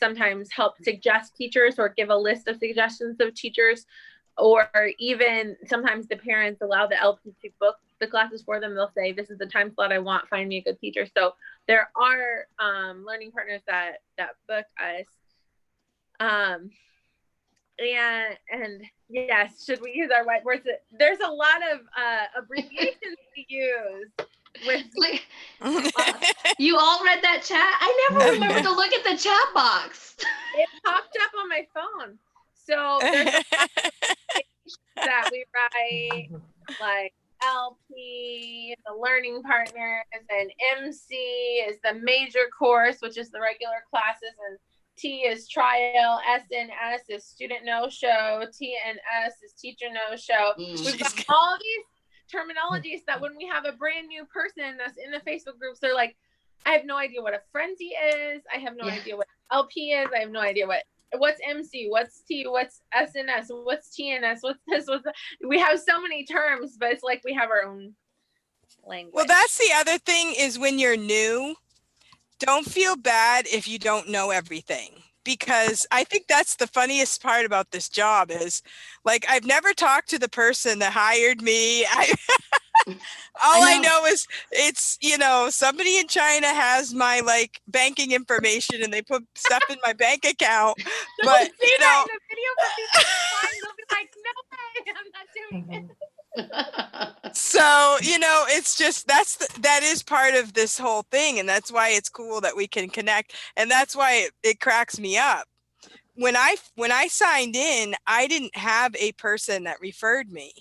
sometimes help suggest teachers or give a list of suggestions of teachers, or even sometimes the parents allow the LP to book the classes for them. They'll say, this is the time slot I want, find me a good teacher. So there are learning partners that book us. And yes, should we use our whiteboards? There's a lot of abbreviations to use.
You all read that chat? I never remember to look at the chat box.
It popped up on my phone. So there's a lot of that we write, like LP, the learning partners, and MC is the major course, which is the regular classes, and T is trial, SNS is student no-show, TNS is teacher no-show. We've got all these terminologies that when we have a brand new person that's in the Facebook groups, they're like, I have no idea what a frenzy is. I have no idea what LP is. I have no idea what's MC, what's T, what's SNS, what's TNS, what's this, what's that. We have so many terms, but it's like we have our own language.
Well, that's the other thing is when you're new, don't feel bad if you don't know everything, because I think that's the funniest part about this job is like, I've never talked to the person that hired me. All I know is it's, you know, somebody in China has my like banking information and they put stuff in my bank account. But you know,
in the video for people, they'll be like, no way, I'm not doing it.
So, you know, it's just, that is part of this whole thing. And that's why it's cool that we can connect. And that's why it cracks me up. When I signed in, I didn't have a person that referred me.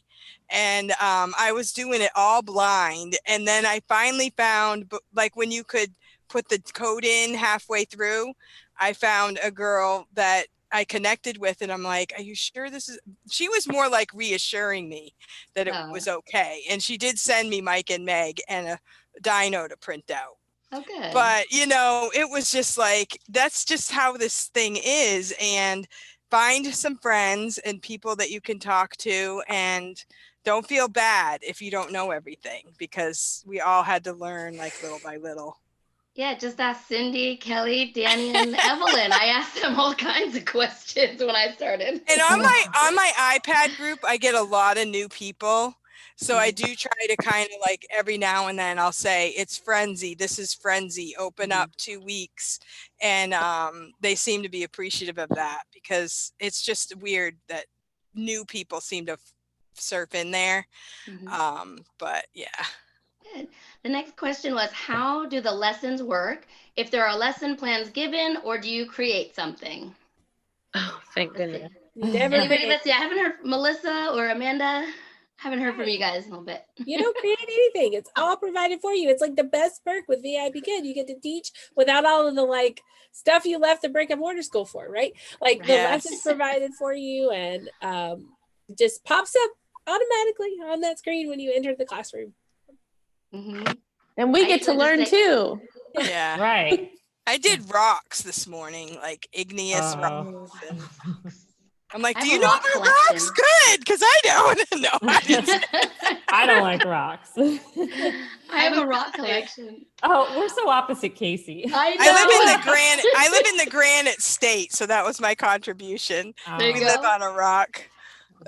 And I was doing it all blind. And then I finally found, like when you could put the code in halfway through, I found a girl that I connected with, and I'm like, are you sure this is, she was more like reassuring me that it was okay. And she did send me Mike and Meg and a dyno to print out.
Okay.
But you know, it was just like, that's just how this thing is. And find some friends and people that you can talk to, and don't feel bad if you don't know everything, because we all had to learn like little by little.
Yeah, just ask Cindy, Kelly, Danny, and Evelyn. I asked them all kinds of questions when I started.
And on my iPad group, I get a lot of new people. So I do try to kind of like every now and then I'll say, it's Frenzy. This is Frenzy. Open up 2 weeks. And they seem to be appreciative of that, because it's just weird that new people seem to surf in there. But yeah.
Good. The next question was, how do the lessons work? If there are lesson plans given, or do you create something?
Oh, thank goodness.
Anybody? Let's see. I haven't heard Melissa or Amanda. Haven't heard from you guys in a little bit.
You don't create anything. It's all provided for you. It's like the best perk with VIPKid. You get to teach without all of the like stuff you left the brick and mortar school for, right? Like the lessons provided for you, and just pops up automatically on that screen when you enter the classroom.
And we get to learn too.
Yeah.
Right.
I did rocks this morning, like igneous rocks. And I'm like, do you know about rocks? Good, because I don't. No, I didn't.
I don't like rocks.
I have a rock collection.
Oh, we're so opposite, Kasie.
I
live in the Granite State, so that was my contribution. We live on a rock.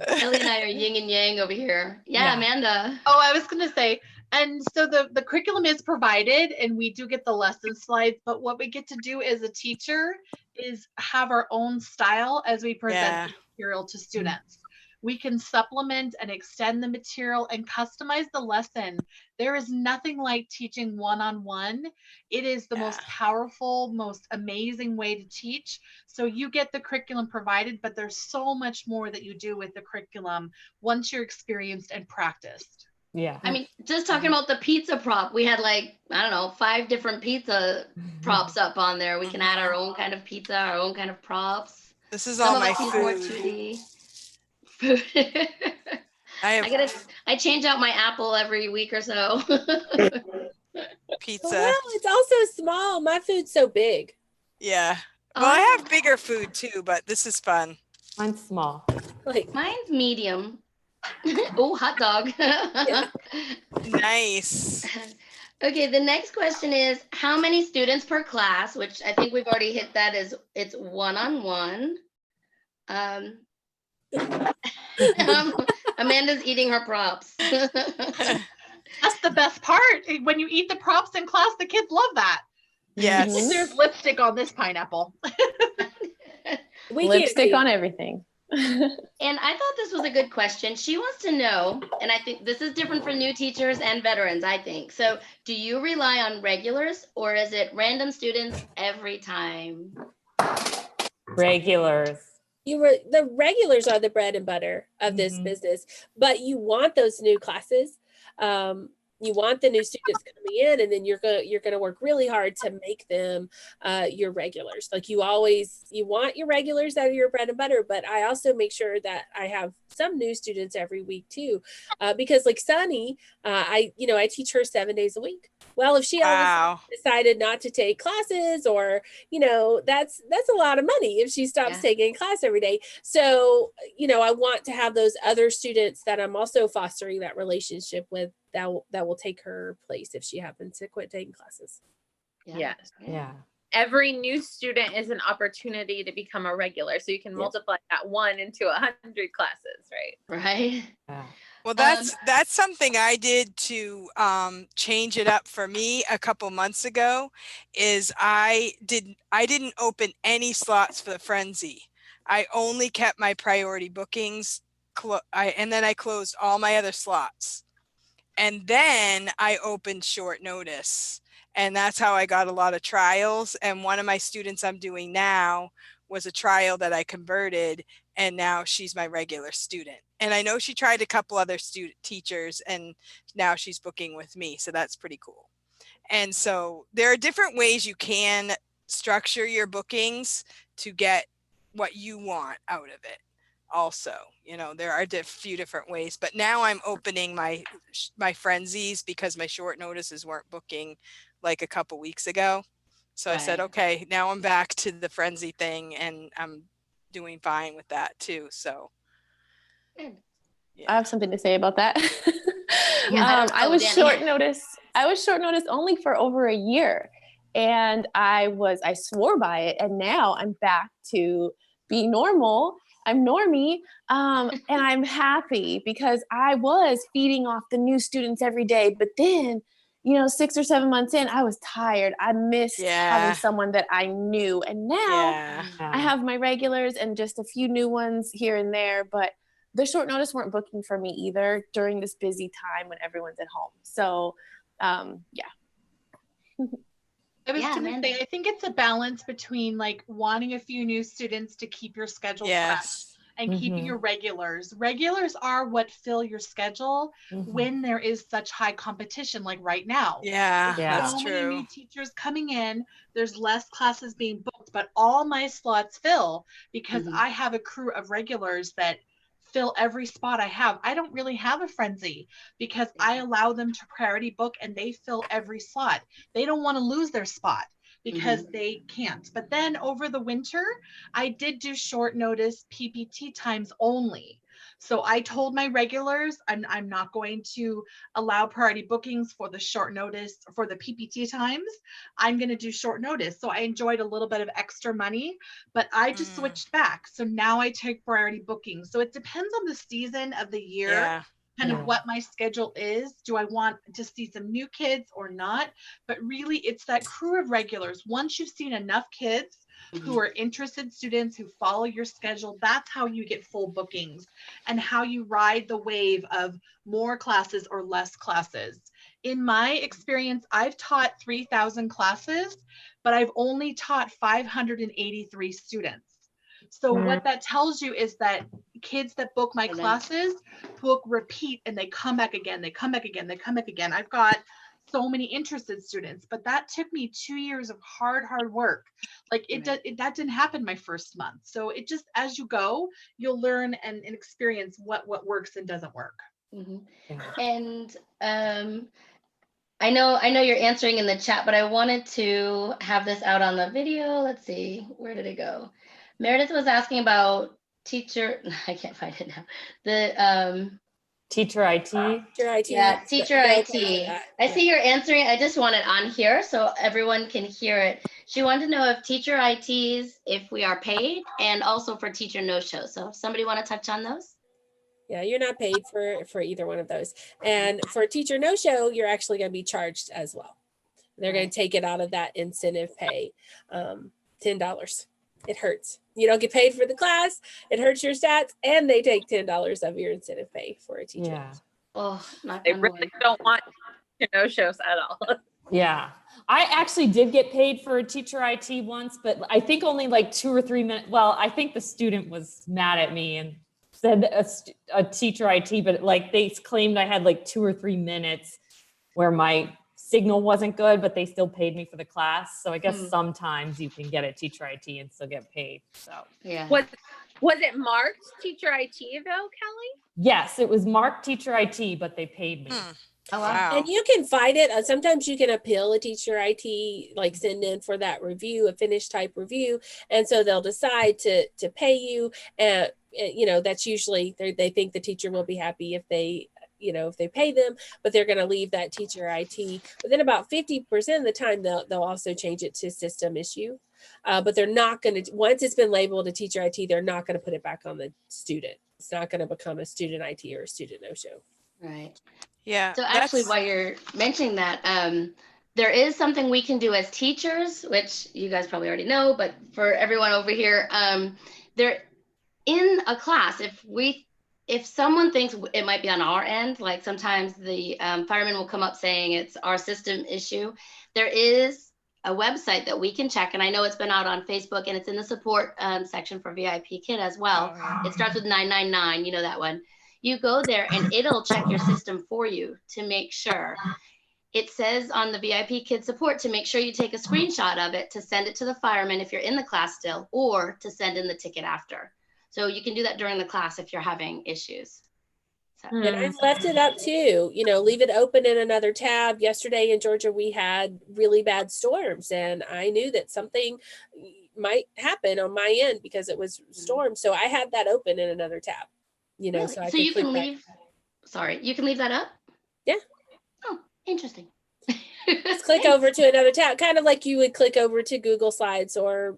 Ellie and I are yin and yang over here. Yeah, Amanda.
Oh, I was gonna say, and so the curriculum is provided, and we do get the lesson slides, but what we get to do as a teacher is have our own style as we present the material to students. We can supplement and extend the material and customize the lesson. There is nothing like teaching one-on-one. It is the most powerful, most amazing way to teach. So you get the curriculum provided, but there's so much more that you do with the curriculum once you're experienced and practiced.
Yeah.
I mean, just talking about the pizza prop, we had like, I don't know, 5 different pizza props up on there. We can add our own kind of pizza, our own kind of props.
This is all my food.
I change out my apple every week or so.
Pizza.
Well, it's also small. My food's so big.
Yeah. Well, I have bigger food too, but this is fun.
Mine's small.
Mine's medium. Oh, hot dog.
Nice.
Okay, the next question is how many students per class, which I think we've already hit that as it's one-on-one. Amanda's eating her props.
That's the best part. When you eat the props in class, the kids love that.
Yes.
There's lipstick on this pineapple.
Lipstick on everything.
And I thought this was a good question. She wants to know, and I think this is different for new teachers and veterans, I think. So do you rely on regulars or is it random students every time?
Regulars.
The regulars are the bread and butter of this business, but you want those new classes. You want the new students coming in, and then you're gonna work really hard to make them your regulars. Like you want your regulars that are your bread and butter, but I also make sure that I have some new students every week too, because like Sunny, I teach her 7 days a week. Well, if she all decided not to take classes, or that's a lot of money if she stops taking class every day. So I want to have those other students that I'm also fostering that relationship with that will take her place if she happens to quit taking classes.
Yes.
Yeah.
Every new student is an opportunity to become a regular. So you can multiply that 1 into 100 classes, right?
Right.
Yeah.
Well, that's something I did to change it up for me a couple months ago. Is I didn't open any slots for the frenzy. I only kept my priority bookings, and then I closed all my other slots, and then I opened short notice, and that's how I got a lot of trials. And one of my students I'm doing now was a trial that I converted, and now she's my regular student. And I know she tried a couple other teachers, and now she's booking with me. So that's pretty cool. And so there are different ways you can structure your bookings to get what you want out of it. Also, there are a few different ways, but now I'm opening my frenzies because my short notices weren't booking like a couple weeks ago. So I said, okay, now I'm back to the frenzy thing, and I'm doing fine with that too. So
I have something to say about that.
Yeah,
I was short notice. I was short notice only for over a year, and I swore by it, and now I'm back to being normal. I'm normie, and I'm happy because I was feeding off the new students every day. But then, 6 or 7 months in, I was tired. I missed having someone that I knew, and now I have my regulars and just a few new ones here and there. But the short notice weren't booking for me either during this busy time when everyone's at home. So, yeah.
I was going to say, I think it's a balance between like wanting a few new students to keep your schedule fresh and keeping your regulars. Regulars are what fill your schedule when there is such high competition, like right now.
Yeah, that's
so
true.
many new teachers coming in, there's less classes being booked, but all my slots fill because I have a crew of regulars that fill every spot I have. I don't really have a frenzy because I allow them to priority book and they fill every slot. They don't want to lose their spot because they can't. But then over the winter, I did do short notice PPT times only. So I told my regulars, I'm not going to allow priority bookings for the short notice for the PPT times. I'm going to do short notice. So I enjoyed a little bit of extra money, but I just switched back. So now I take priority bookings. So it depends on the season of the year. Kind of what my schedule is. Do I want to see some new kids or not? But really, it's that crew of regulars. Once you've seen enough kids who are interested students who follow your schedule, that's how you get full bookings and how you ride the wave of more classes or less classes. In my experience, I've taught 3,000 classes, but I've only taught 583 students. So what that tells you is that kids that book my classes book repeat and they come back again, they come back again, they come back again. I've got so many interested students, but that took me 2 years of hard work. Like that didn't happen my first month. So it just, as you go, you'll learn and experience what works and doesn't work.
And I know you're answering in the chat, but I wanted to have this out on the video. Let's see, where did it go? Meredith was asking about teacher, I can't find it now. The
Teacher IT.
Teacher IT.
Yeah, teacher
no
IT.
pay for that.
I see you're answering. I just want it on here so everyone can hear it. She wanted to know if teacher ITs, if we are paid, and also for teacher no-show. So somebody want to touch on those?
Yeah, you're not paid for either one of those. And for teacher no show, you're actually going to be charged as well. They're going to take it out of that incentive pay, $10. It hurts. You don't get paid for the class. It hurts your stats, and they take $10 of your incentive pay for a teacher.
Yeah.
Oh, knock
They
on
really
wood.
don't want no shows at all.
Yeah. I actually did get paid for a teacher IT once, but I think only like 2 or 3 minutes. Well, I think the student was mad at me and said a teacher IT, but like they claimed I had like 2 or 3 minutes where my signal wasn't good, but they still paid me for the class. So I guess sometimes you can get a teacher IT and still get paid. So
Yeah.
Was it marked teacher IT though, Kelly?
yes, it was marked teacher IT, but they paid me.
Oh, wow.
Wow.
And you can fight it. Sometimes you can appeal a teacher IT, like send in for that review, a finished type review. And so they'll decide to pay you. And, you know, that's usually, they think the teacher will be happy if they, you know, if they pay them, but they're going to leave that teacher IT. But then about 50% of the time, they'll also change it to system issue. But they're not going to, once it's been labeled a teacher IT, they're not going to put it back on the student. It's not going to become a student IT or a student no-show.
Right.
Yeah.
So actually, while you're mentioning that, there is something we can do as teachers, which you guys probably already know, but for everyone over here, there in a class, if someone thinks it might be on our end, like sometimes the fireman will come up saying it's our system issue, there is a website that we can check. And I know it's been out on Facebook and it's in the support section for VIPKid as well.
Oh, yeah.
It starts with 999, you know that one. You go there and it'll check your system for you to make sure. It says on the VIPKid support to make sure you take a screenshot of it to send it to the fireman if you're in the class still, or to send in the ticket after. So you can do that during the class if you're having issues. So.
And I've left it up too, you know, leave it open in another tab. Yesterday in Georgia, we had really bad storms and I knew that something might happen on my end because it was storm. So I had that open in another tab, you know,
Really?
so I
so
could
you
click
can
back.
leave, sorry, you can leave that up?
Yeah.
Oh, interesting.
Just click over to another tab, kind of like you would click over to Google Slides or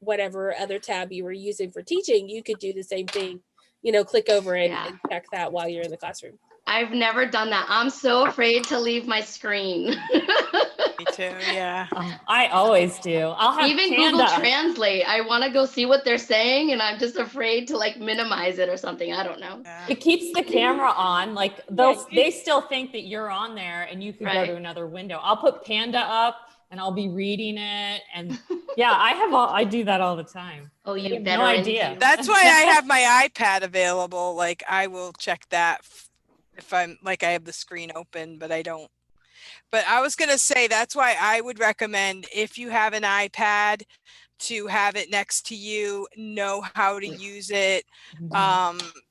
whatever other tab you were using for teaching. You could do the same thing, you know, click over and check that while you're in the classroom.
I've never done that. I'm so afraid to leave my screen.
Me too. Yeah.
I always do. I'll have
Even
Panda.
Google Translate. I want to go see what they're saying and I'm just afraid to like minimize it or something. I don't know.
Yeah.
It keeps the camera on. Like they still think that you're on there and you could go to another window. I'll put Panda up and I'll be reading it. And yeah, I do that all the time.
Oh, you
have no idea.
That's why I have my iPad available. Like I will check that if I'm like I have the screen open, but I don't. But I was going to say, that's why I would recommend if you have an iPad to have it next to you, know how to use it.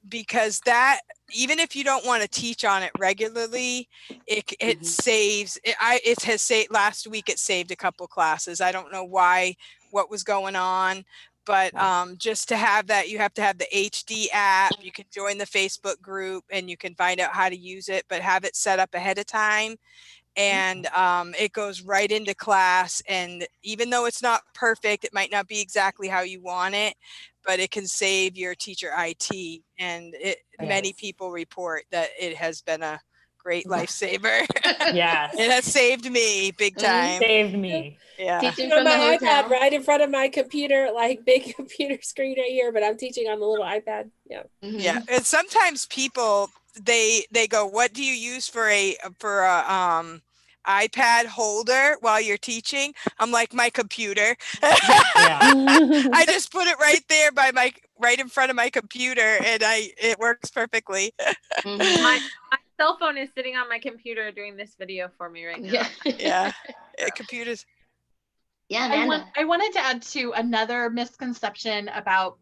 Because that, even if you don't want to teach on it regularly, it saves, it has saved, last week it saved a couple classes. I don't know what was going on. But just to have that, you have to have the HD app. You can join the Facebook group and you can find out how to use it, but have it set up ahead of time. And it goes right into class. And even though it's not perfect, it might not be exactly how you want it, but it can save your teacher IT. And many people report that it has been a great lifesaver.
Yes.
It has saved me big time.
Saved me.
Yeah.
Teaching
On
from the
my
hotel.
iPad right in front of my computer, like big computer screen right here, but I'm teaching on the little iPad. Yeah.
Yeah. And sometimes people, they go, what do you use for a iPad holder while you're teaching? I'm like, my computer. I just put it right there right in front of my computer and it works perfectly.
My cell phone is sitting on my computer doing this video for me right now.
Yeah. Computers.
Yeah, Amanda.
I wanted to add to another misconception about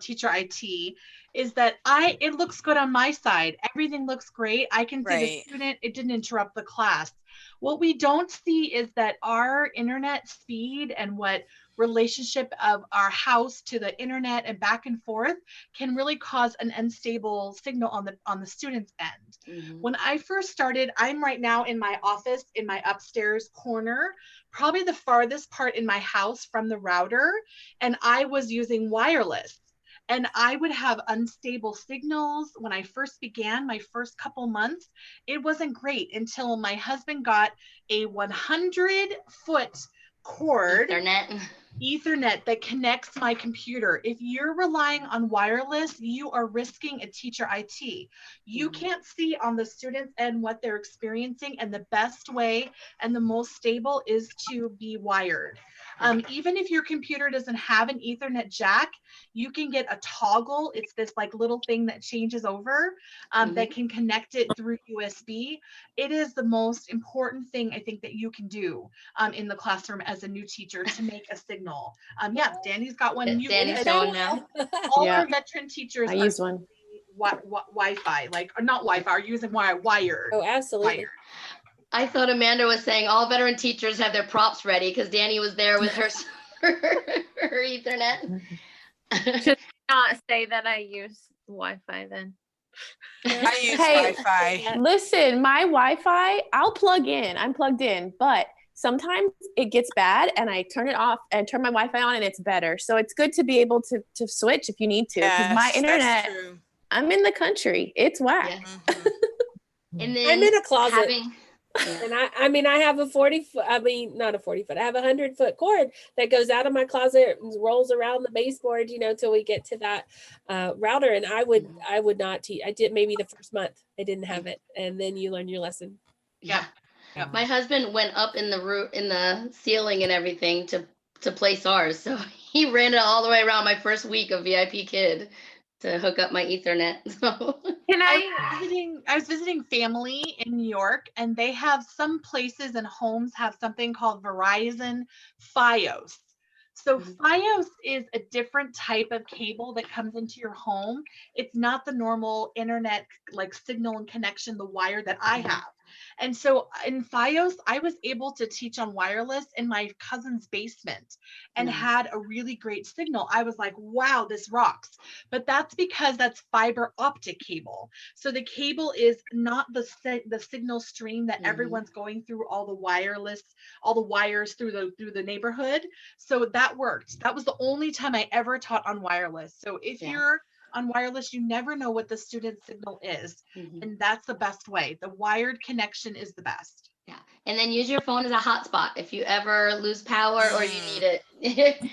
teacher IT is that it looks good on my side. Everything looks great. I can see the student. It didn't interrupt the class. What we don't see is that our internet speed and what relationship of our house to the internet and back and forth can really cause an unstable signal on the student's end. When I first started, I'm right now in my office in my upstairs corner, probably the farthest part in my house from the router, and I was using wireless. And I would have unstable signals when I first began, my first couple months. It wasn't great until my husband got a 100-foot cord Ethernet that connects my computer. If you're relying on wireless, you are risking a teacher IT. You can't see on the student's end what they're experiencing, and the best way and the most stable is to be wired. Even if your computer doesn't have an Ethernet jack, you can get a toggle. It's this like little thing that changes over that can connect it through USB. It is the most important thing I think that you can do in the classroom as a new teacher to make a signal. Yeah, Danny's got one.
Danny's showing now.
All our veteran teachers
I use one.
Wi-Fi, like, or not Wi-Fi, are using wired.
Oh, absolutely.
Wired.
I thought Amanda was saying all veteran teachers have their props ready because Danny was there with her her Ethernet.
Should not say that I use Wi-Fi then.
I use
Hey,
Wi-Fi.
Listen, my Wi-Fi, I'll plug in. I'm plugged in, but sometimes it gets bad and I turn it off and turn my Wi-Fi on and it's better. So it's good to be able to switch if you need to. Because my
Yes,
internet,
that's true.
I'm in the country. It's whack.
Yeah.
Mhm.
And then
I'm in a closet.
having,
And I have a 40-foot, not a 40-foot, I have a 100-foot cord that goes out of my closet and rolls around the baseboard, till we get to that router. And I would not teach. I did maybe the first month I didn't have it. And then you learn your lesson.
yeah.
Yeah.
My husband went up in the roof, in the ceiling and everything to place ours. So he ran it all the way around my first week of VIPKid to hook up my Ethernet. So
Can
I was visiting family in New York, and they have some places and homes have something called Verizon Fios. So Fios is a different type of cable that comes into your home. It's not the normal internet like signal and connection, the wire that I have. And so in Fios, I was able to teach on wireless in my cousin's basement and had a really great signal. I was like, wow, this rocks. But that's because that's fiber optic cable. So the cable is not the signal stream that everyone's going through all the wires through the neighborhood. So that worked. That was the only time I ever taught on wireless. So if you're on wireless, you never know what the student signal is. And that's the best way. The wired connection is the best.
yeah. And then use your phone as a hotspot if you ever lose power or you need it.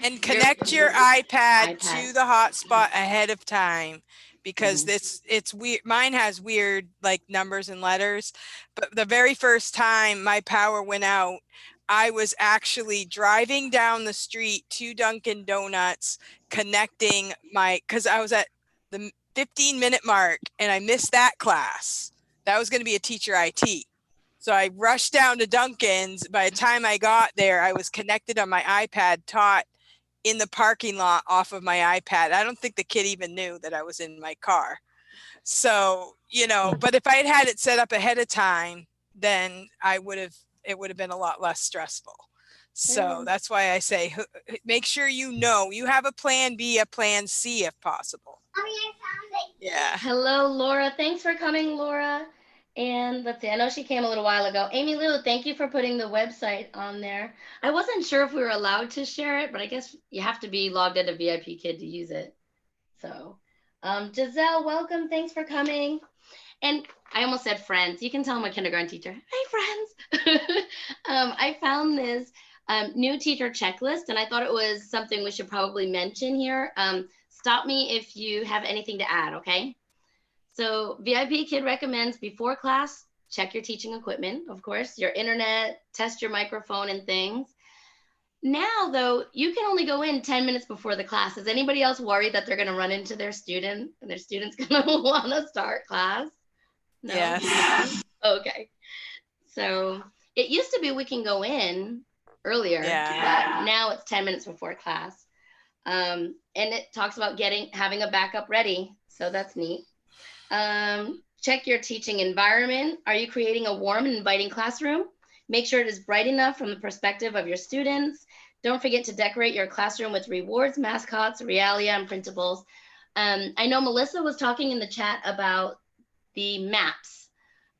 And connect your iPad to the hotspot ahead of time, because it's weird. Mine has weird like numbers and letters, but the very first time my power went out, I was actually driving down the street to Dunkin' Donuts, connecting because I was at the 15-minute mark and I missed that class. That was going to be a teacher IT. So I rushed down to Dunkin's. By the time I got there, I was connected on my iPad, taught in the parking lot off of my iPad. I don't think the kid even knew that I was in my car. So, but if I had it set up ahead of time, then it would have been a lot less stressful. So that's why I say, make sure you have a plan B, a plan C if possible. Yeah.
Hello, Laura. Thanks for coming, Laura. And let's see, I know she came a little while ago. Amy Lou, thank you for putting the website on there. I wasn't sure if we were allowed to share it, but I guess you have to be logged into VIPKid to use it. So Giselle, welcome. Thanks for coming. And I almost said friends. You can tell I'm a kindergarten teacher. Hey, friends. I found this new teacher checklist, and I thought it was something we should probably mention here. Stop me if you have anything to add, okay? So VIPKid recommends before class, check your teaching equipment, of course, your internet, test your microphone and things. Now, though, you can only go in 10 minutes before the class. Is anybody else worried that they're going to run into their student and their student's going to want to start class? No?
Yes.
Okay. So it used to be we can go in earlier, but now it's 10 minutes before class. And it talks about having a backup ready. So that's neat. Check your teaching environment. Are you creating a warm and inviting classroom? Make sure it is bright enough from the perspective of your students. Don't forget to decorate your classroom with rewards, mascots, realia, and printables. I know Melissa was talking in the chat about the maps.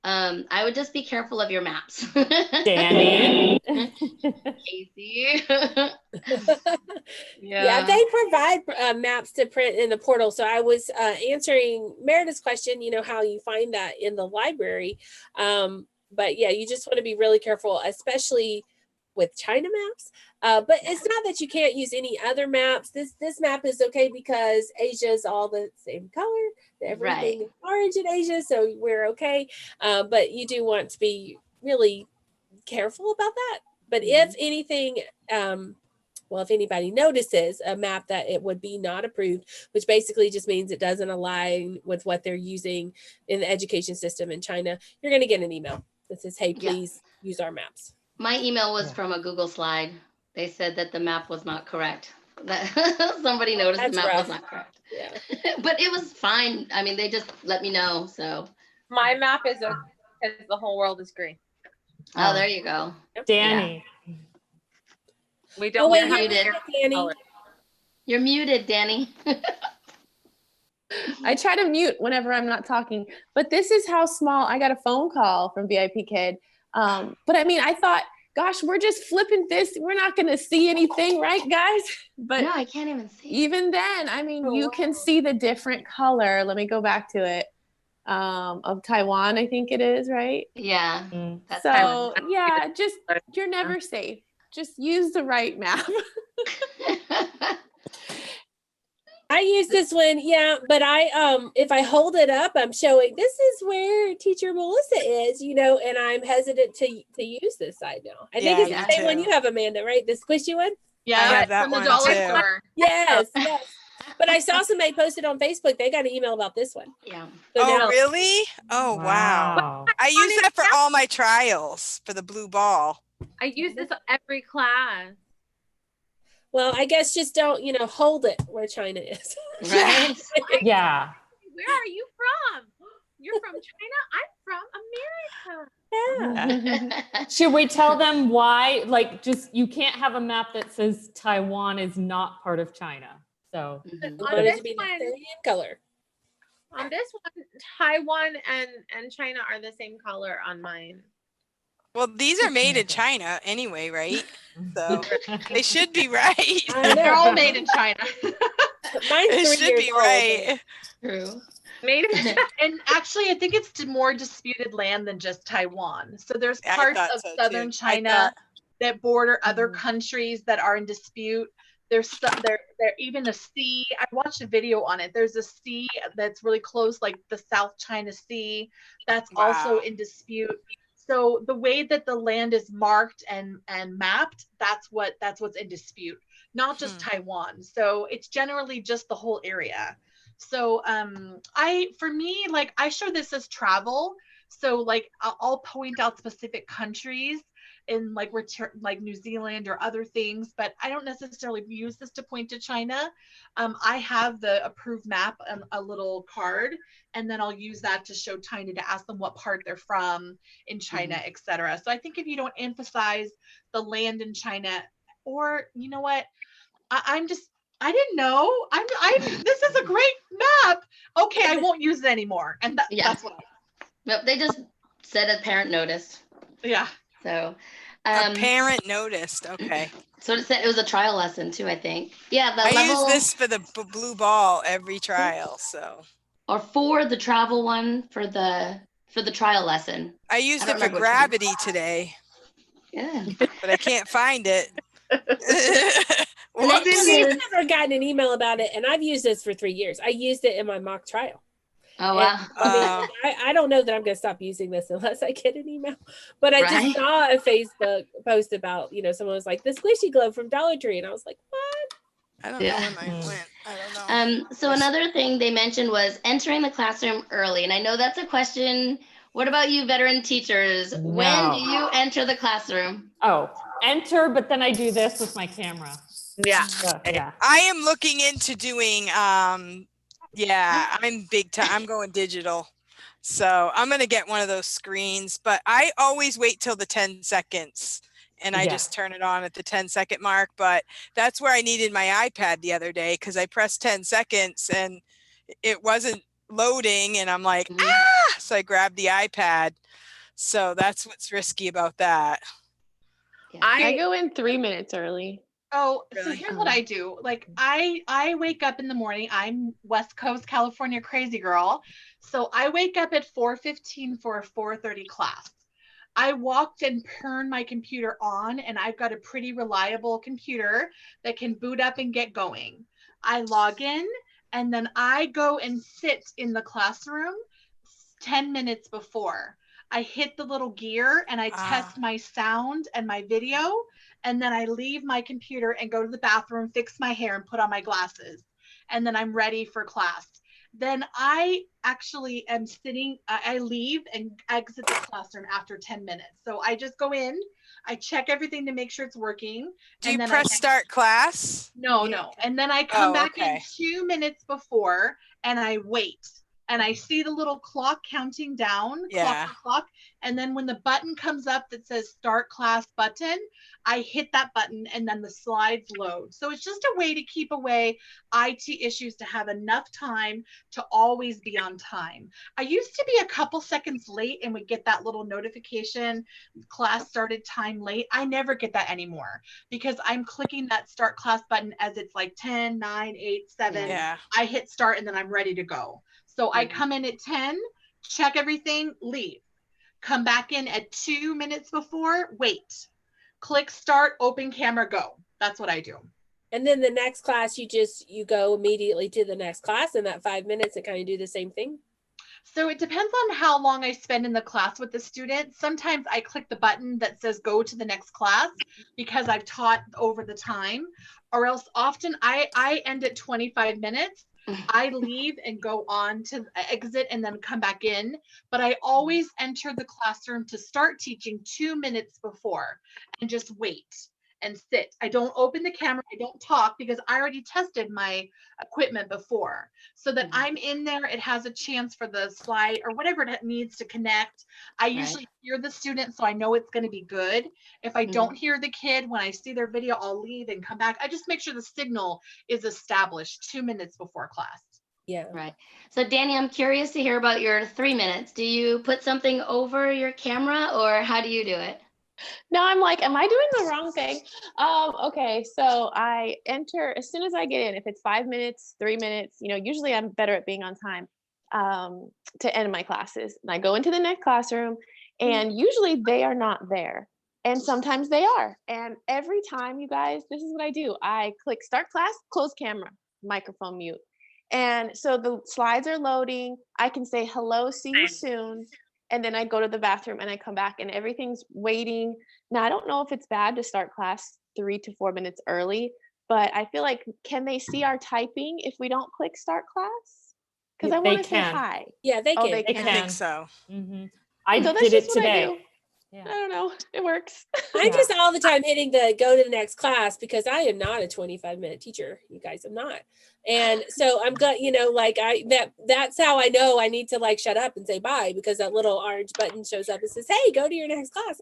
I would just be careful of your maps.
Danny.
Kasie.
Yeah, they provide maps to print in the portal. So I was answering Meredith's question, how you find that in the library. But yeah, you just want to be really careful, especially with China maps. But it's not that you can't use any other maps. This map is okay because Asia is all the same color. Everything is orange in Asia, so we're okay. But you do want to be really careful about that. But if anything, if anybody notices a map that it would be not approved, which basically just means it doesn't align with what they're using in the education system in China, you're going to get an email that says, hey, please use our maps.
My email was from a Google slide. They said that the map was not correct. That somebody noticed the map was not correct.
Yeah.
But it was fine. I mean, they just let me know. So
My map is okay because the whole world is green.
oh, there you go.
Danny.
We don't
wait,
have
you're muted, Danny.
You're muted, Danny.
I try to mute whenever I'm not talking, but this is how small. I got a phone call from VIPKid. But I mean, I thought, gosh, we're just flipping this. We're not going to see anything, right, guys? But
no, I can't even see.
Even then, I mean, you can see the different color. Let me go back to it. Of Taiwan, I think it is, right?
Yeah.
That's so Taiwan. Yeah, just you're never safe. Just use the right map.
I use this one, but I if I hold it up, I'm showing this is where teacher Melissa is, and I'm hesitant to use this side now. I think it's the same one you have, Amanda, right? The squishy one?
Yeah,
I have that
from the
one
dollar
too.
store.
Yes, yes. But I saw somebody posted on Facebook. They got an email about this one.
Yeah.
So
oh, really? Oh, wow. I use that for all my trials for the blue ball.
I use this every class.
Well, I guess just don't, hold it where China is.
Right?
Yeah.
Where are you from? You're from China? I'm from America.
Yeah.
Should we tell them why? Like, just you can't have a map that says Taiwan is not part of China. So
On this one, color.
On this one, Taiwan and China are the same color on mine.
Well, these are made in China anyway, right? So they should be right.
They're all made in China.
Mine's 3
It should
years
be
old.
right.
True.
Made in China.
And actually, I think it's more disputed land than just Taiwan. So there's parts of southern China that border other countries that are in dispute. There's there even a sea. I watched a video on it. There's a sea that's really close, like the South China Sea, that's also in dispute. So the way that the land is marked and mapped, that's what's in dispute, not just Taiwan. So it's generally just the whole area. So for me, like I show this as travel. So like I'll point out specific countries in like New Zealand or other things, but I don't necessarily use this to point to China. I have the approved map, a little card, and then I'll use that to show China to ask them what part they're from in China, etc. So I think if you don't emphasize the land in China, or you know what, I didn't know. This is a great map. Okay, I won't use it anymore. And that's what
Nope, they just said a parent noticed.
Yeah.
So
a parent noticed. Okay.
So it said it was a trial lesson too, I think. Yeah,
I use this for the blue ball every trial. So.
Or for the travel one for the trial lesson.
I used it for gravity today.
Yeah.
But I can't find it.
I've never gotten an email about it, and I've used this for 3 years. I used it in my mock trial.
Oh, wow.
I don't know that I'm going to stop using this unless I get an email. But I just saw a Facebook post about, someone was like, the squishy globe from Dollar Tree. And I was like, what?
I don't know when mine went. I don't know.
So another thing they mentioned was entering the classroom early. And I know that's a question. What about you veteran teachers? No. When do you enter the classroom?
Oh, enter, but then I do this with my camera.
Yeah.
Yeah.
I am looking into doing, I'm big time. I'm going digital. So I'm going to get one of those screens, but I always wait till the 10 seconds and I
Yeah.
just turn it on at the 10-second mark. But that's where I needed my iPad the other day, because I pressed 10 seconds and it wasn't loading, and I'm like, ah! So I grabbed the iPad. So that's what's risky about that.
Yeah.
I go in 3 minutes early.
Oh, so
Really?
here's what I do. Like I wake up in the morning. I'm West Coast California crazy girl. So I wake up at 4:15 for a 4:30 class. I walked and turned my computer on, and I've got a pretty reliable computer that can boot up and get going. I log in, and then I go and sit in the classroom 10 minutes before. I hit the little gear and I test my sound and my video, and then I leave my computer and go to the bathroom, fix my hair, and put on my glasses. And then I'm ready for class. Then I actually am sitting, I leave and exit the classroom after 10 minutes. So I just go in, I check everything to make sure it's working.
Do you
and then
press start class?
No. And then I come back in
okay.
2 minutes before and I wait. And I see the little clock counting down, clock. And then when the button comes up that says start class button, I hit that button and then the slides load. So it's just a way to keep away IT issues, to have enough time to always be on time. I used to be a couple seconds late and would get that little notification, class started time late. I never get that anymore because I'm clicking that start class button as it's like 10, 9, 8, 7.
Yeah.
I hit start and then I'm ready to go. So I come in at 10, check everything, leave. Come back in at 2 minutes before, wait. Click start, open camera, go. That's what I do.
And then the next class, you go immediately to the next class in that 5 minutes and kind of do the same thing.
So it depends on how long I spend in the class with the student. Sometimes I click the button that says go to the next class because I've taught over the time, or else often I end at 25 minutes. I leave and go on to exit and then come back in. But I always enter the classroom to start teaching 2 minutes before and just wait and sit. I don't open the camera. I don't talk because I already tested my equipment before so that I'm in there. It has a chance for the slide or whatever it needs to connect. I usually hear the student, so I know it's going to be good. If I don't hear the kid, when I see their video, I'll leave and come back. I just make sure the signal is established 2 minutes before class.
Yeah.
Right. So Danny, I'm curious to hear about your 3 minutes. Do you put something over your camera or how do you do it?
No, I'm like, am I doing the wrong thing? Okay, so I enter as soon as I get in. If it's 5 minutes, 3 minutes, usually I'm better at being on time to end my classes. And I go into the next classroom, and usually they are not there. And sometimes they are. And every time, you guys, this is what I do. I click start class, close camera, microphone mute. And so the slides are loading. I can say hello, see you soon. And then I go to the bathroom and I come back and everything's waiting. Now, I don't know if it's bad to start class 3 to 4 minutes early, but I feel like, can they see our typing if we don't click start class? Because I want to say hi.
Yeah, they can.
They
I think so.
I
So that's
did it
just what I
today.
do. I don't know. It works.
I'm just all the time hitting the go to the next class because I am not a 25-minute teacher. You guys, I'm not. And so I'm glad, that's how I know I need to shut up and say bye, because that little orange button shows up and says, hey, go to your next class.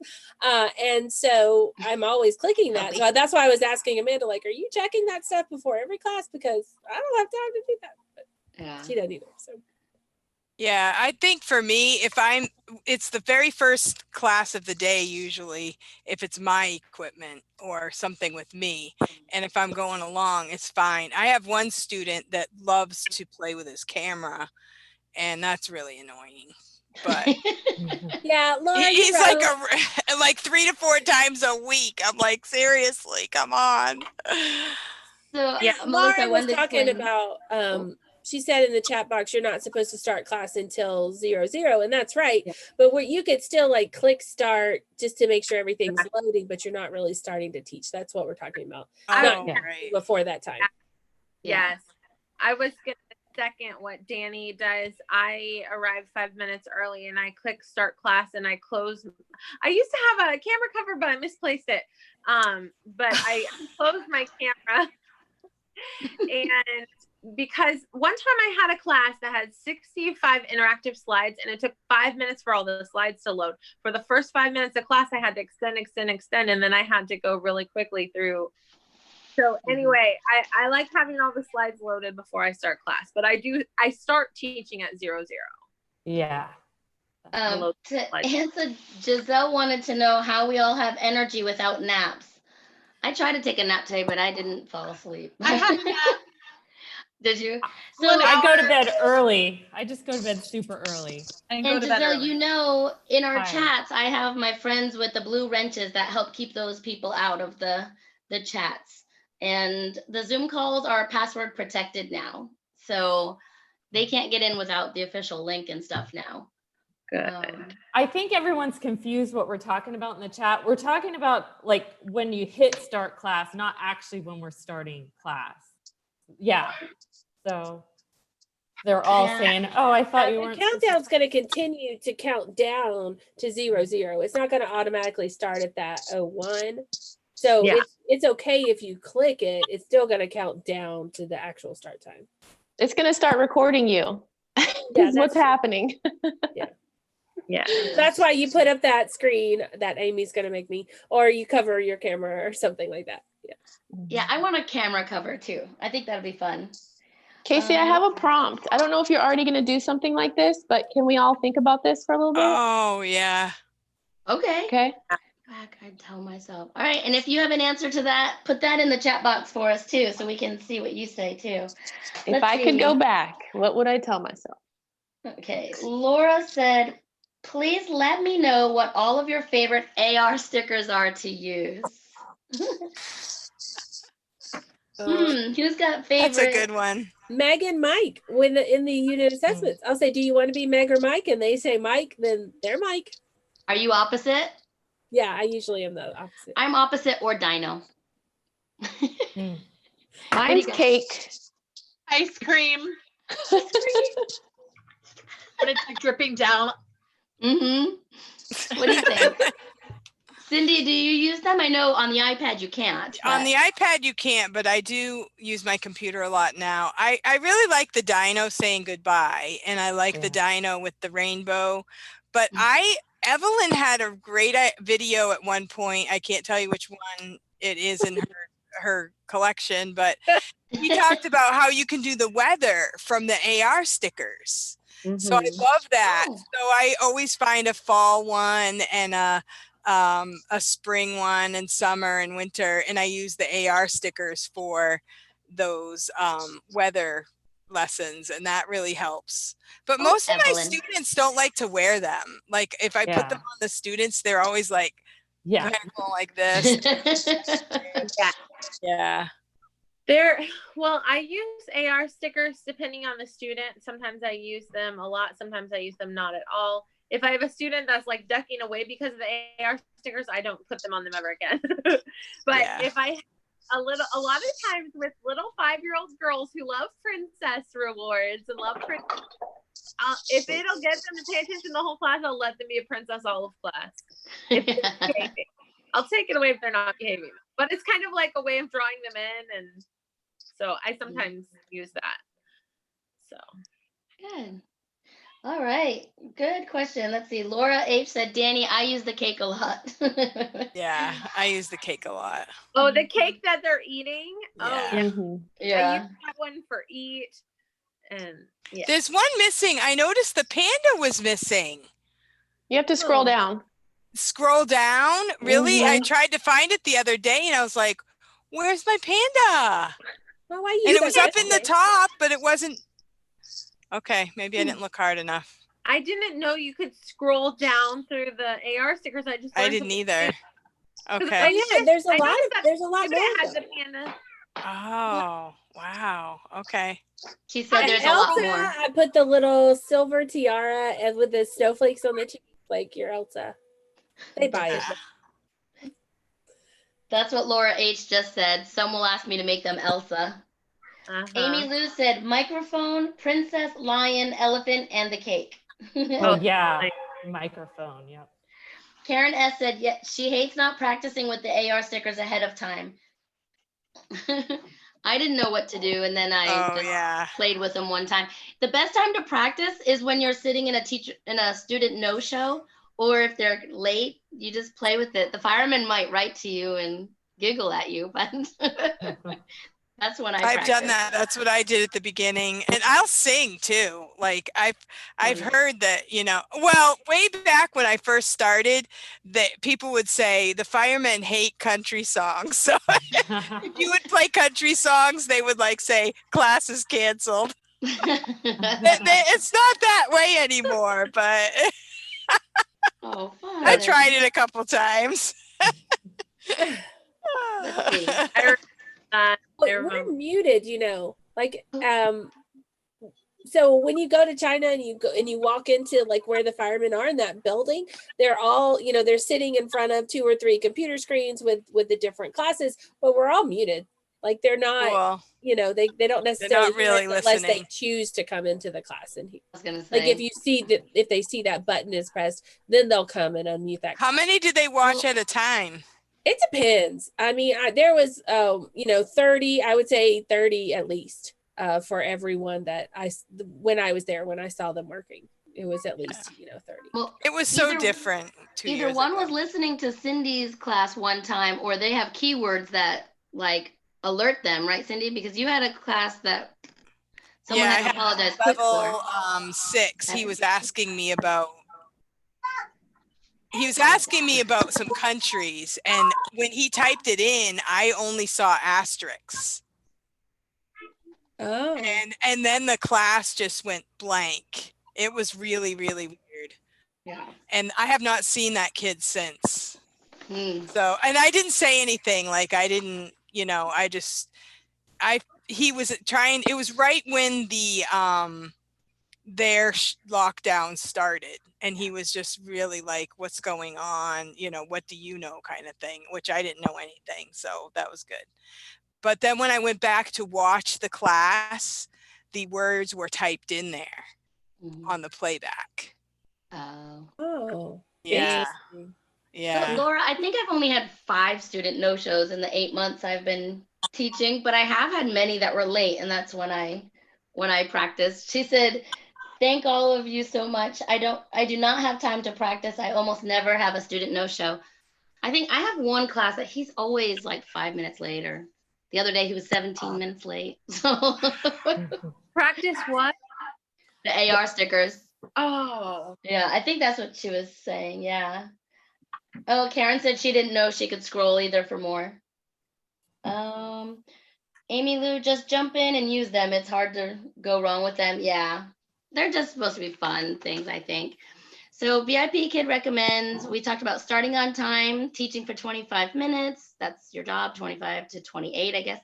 And so I'm always clicking that. So that's why I was asking Amanda, are you checking that stuff before every class? Because I don't have time to do that. But she doesn't either. So.
Yeah, I think for me, it's the very first class of the day, usually, if it's my equipment or something with me. And if I'm going along, it's fine. I have one student that loves to play with his camera, and that's really annoying. But
yeah, Laura,
he's like 3 to 4 times a week. I'm like, seriously, come on.
So
yeah,
Melissa
Laura was talking about she said in the chat box, you're not supposed to start class until 00, and that's right. Yeah. But where you could still click start just to make sure everything's loading, but you're not really starting to teach. That's what we're talking about. Not before that time.
Yes. I was going to second what Danny does. I arrive 5 minutes early and I click start class and I close. I used to have a camera cover, but I misplaced it. But I closed my camera and because one time I had a class that had 65 interactive slides and it took 5 minutes for all the slides to load. For the first 5 minutes of class, I had to extend, and then I had to go really quickly through. So anyway, I like having all the slides loaded before I start class, but I start teaching at 0, 0.
Yeah.
To answer, Giselle wanted to know how we all have energy without naps. I tried to take a nap today, but I didn't fall asleep.
I had a nap.
Did you?
So
I go to bed early. I just go to bed super early.
and go
And
to bed
Giselle,
early.
you know, in our
Hi.
chats, I have my friends with the blue wrenches that help keep those people out of the chats. And the Zoom calls are password protected now. So they can't get in without the official link and stuff now.
Good.
I think everyone's confused what we're talking about in the chat. We're talking about like when you hit start class, not actually when we're starting class. Yeah. So they're all saying, oh, I thought you
The
weren't.
countdown's going to continue to count down to 0, 0. It's not going to automatically start at that 01. So
Yeah.
it's okay if you click it. It's still going to count down to the actual start time.
It's going to start recording you.
Yeah,
Is what's
that's true.
happening.
Yeah.
That's why you put up that screen that Amy's going to make me, or you cover your camera or something like that. Yeah.
Yeah, I want a camera cover too. I think that'll be fun.
Kasie, I have a prompt. I don't know if you're already going to do something like this, but can we all think about this for a little bit?
Oh, yeah.
Okay.
Okay.
Back, I tell myself. All right, and if you have an answer to that, put that in the chat box for us too, so we can see what you say too.
If I could go back, what would I tell myself?
Okay, Laura said, please let me know what all of your favorite AR stickers are to use. Who's got favorite?
That's a good one.
Meg and Mike in the unit assessments. I'll say, do you want to be Meg or Mike? And they say Mike, then they're Mike.
Are you opposite?
Yeah, I usually am the opposite.
I'm opposite or dino.
Mine's cake.
Ice cream. When it's like dripping down.
What do you think? Cindy, do you use them? I know on the iPad you can't.
On the iPad you can't, but I do use my computer a lot now. I really like the dino saying goodbye, and I like the dino with the rainbow. But Evelyn had a great video at one point. I can't tell you which one it is in her collection, but he talked about how you can do the weather from the AR stickers. So I love that. So I always find a fall one and a spring one and summer and winter, and I use the AR stickers for those weather lessons, and that really helps. But most of my students don't like to wear them. Like if I put them on the students, they're always like kind of going like this. Yeah.
Well, I use AR stickers depending on the student. Sometimes I use them a lot. Sometimes I use them not at all. If I have a student that's like ducking away because of the AR stickers, I don't put them on them ever again. But if I a lot of times with little 5-year-old girls who love princess rewards and love if it'll get them to pay attention the whole class, I'll let them be a princess all of class. I'll take it away if they're not behaving. But it's kind of like a way of drawing them in, and so I sometimes use that. So
good. All right, good question. Let's see. Laura H said, Danny, I use the cake a lot.
Yeah, I use the cake a lot.
Oh, the cake that they're eating.
Yeah.
I use that one for eat. And
there's one missing. I noticed the panda was missing.
You have to scroll down.
Scroll down? Really? I tried to find it the other day and I was like, where's my panda?
Well,
and it was up in the top, but it wasn't. Okay, maybe I didn't look hard enough.
I didn't know you could scroll down through the AR stickers. I didn't
either. Okay.
Oh yeah, there's a lot more.
The panda.
Oh, wow. Okay.
She said there's a lot more.
I put the little silver tiara and with the snowflakes on the cheek, like your Elsa. They buy it.
That's what Laura H just said. Some will ask me to make them Elsa. Amy Lou said microphone, princess, lion, elephant, and the cake.
Oh yeah, microphone. Yep.
Karen S said, yeah, she hates not practicing with the AR stickers ahead of time. I didn't know what to do, and then I
Oh
just
yeah.
played with them one time. The best time to practice is when you're sitting in a student no show, or if they're late, you just play with it. The firemen might write to you and giggle at you, but that's when I
I've
practice.
done that. That's what I did at the beginning. And I'll sing too. Like I've
yeah.
heard that, you know, well, way back when I first started, that people would say the firemen hate country songs. So if you would play country songs, they would like say class is canceled. It's not that way anymore, but
Oh, fun.
I tried it a couple times.
Let's see.
We're muted, like so when you go to China and you walk into like where the firemen are in that building, they're all, they're sitting in front of 2 or 3 computer screens with the different classes, but we're all muted. Like they're not,
Cool.
they don't necessarily
not really
unless they
listening.
choose to come into the class. And
I was gonna say,
like if they see that button is pressed, then they'll come and unmute that.
How many did they watch at a time?
It depends. I mean, there was 30, I would say 30 at least. For everyone that when I was there, when I saw them working, it was at least 30.
well,
It was so different 2 years
either one
ago.
was listening to Cindy's class one time, or they have keywords that like alert them, right, Cindy? Because you had a class that someone had to apologize quick
level
for.
6. He was asking me about some countries, and when he typed it in, I only saw asterisks.
Oh.
And then the class just went blank. It was really, really weird.
Yeah.
And I have not seen that kid since.
Hmm.
So, and I didn't say anything. Like I didn't, he was trying, it was right when the, their lockdown started. And he was just really like, what's going on? What do you know kind of thing, which I didn't know anything. So that was good. But then when I went back to watch the class, the words were typed in there on the playback.
Oh.
Yeah. Yeah.
So Laura, I think I've only had 5 student no-shows in the 8 months I've been teaching, but I have had many that were late, and that's when I practiced. She said, "Thank all of you so much. I do not have time to practice. I almost never have a student no-show." I think I have one class that he's always like 5 minutes later. The other day he was 17 minutes late. So
Practice what?
the AR stickers.
Oh.
Yeah, I think that's what she was saying. Yeah. Oh, Karen said she didn't know she could scroll either for more. Amy Lou, just jump in and use them. It's hard to go wrong with them. Yeah. They're just supposed to be fun things, I think. So VIPKid recommends, we talked about starting on time, teaching for 25 minutes. That's your job, 25 to 28, I guess.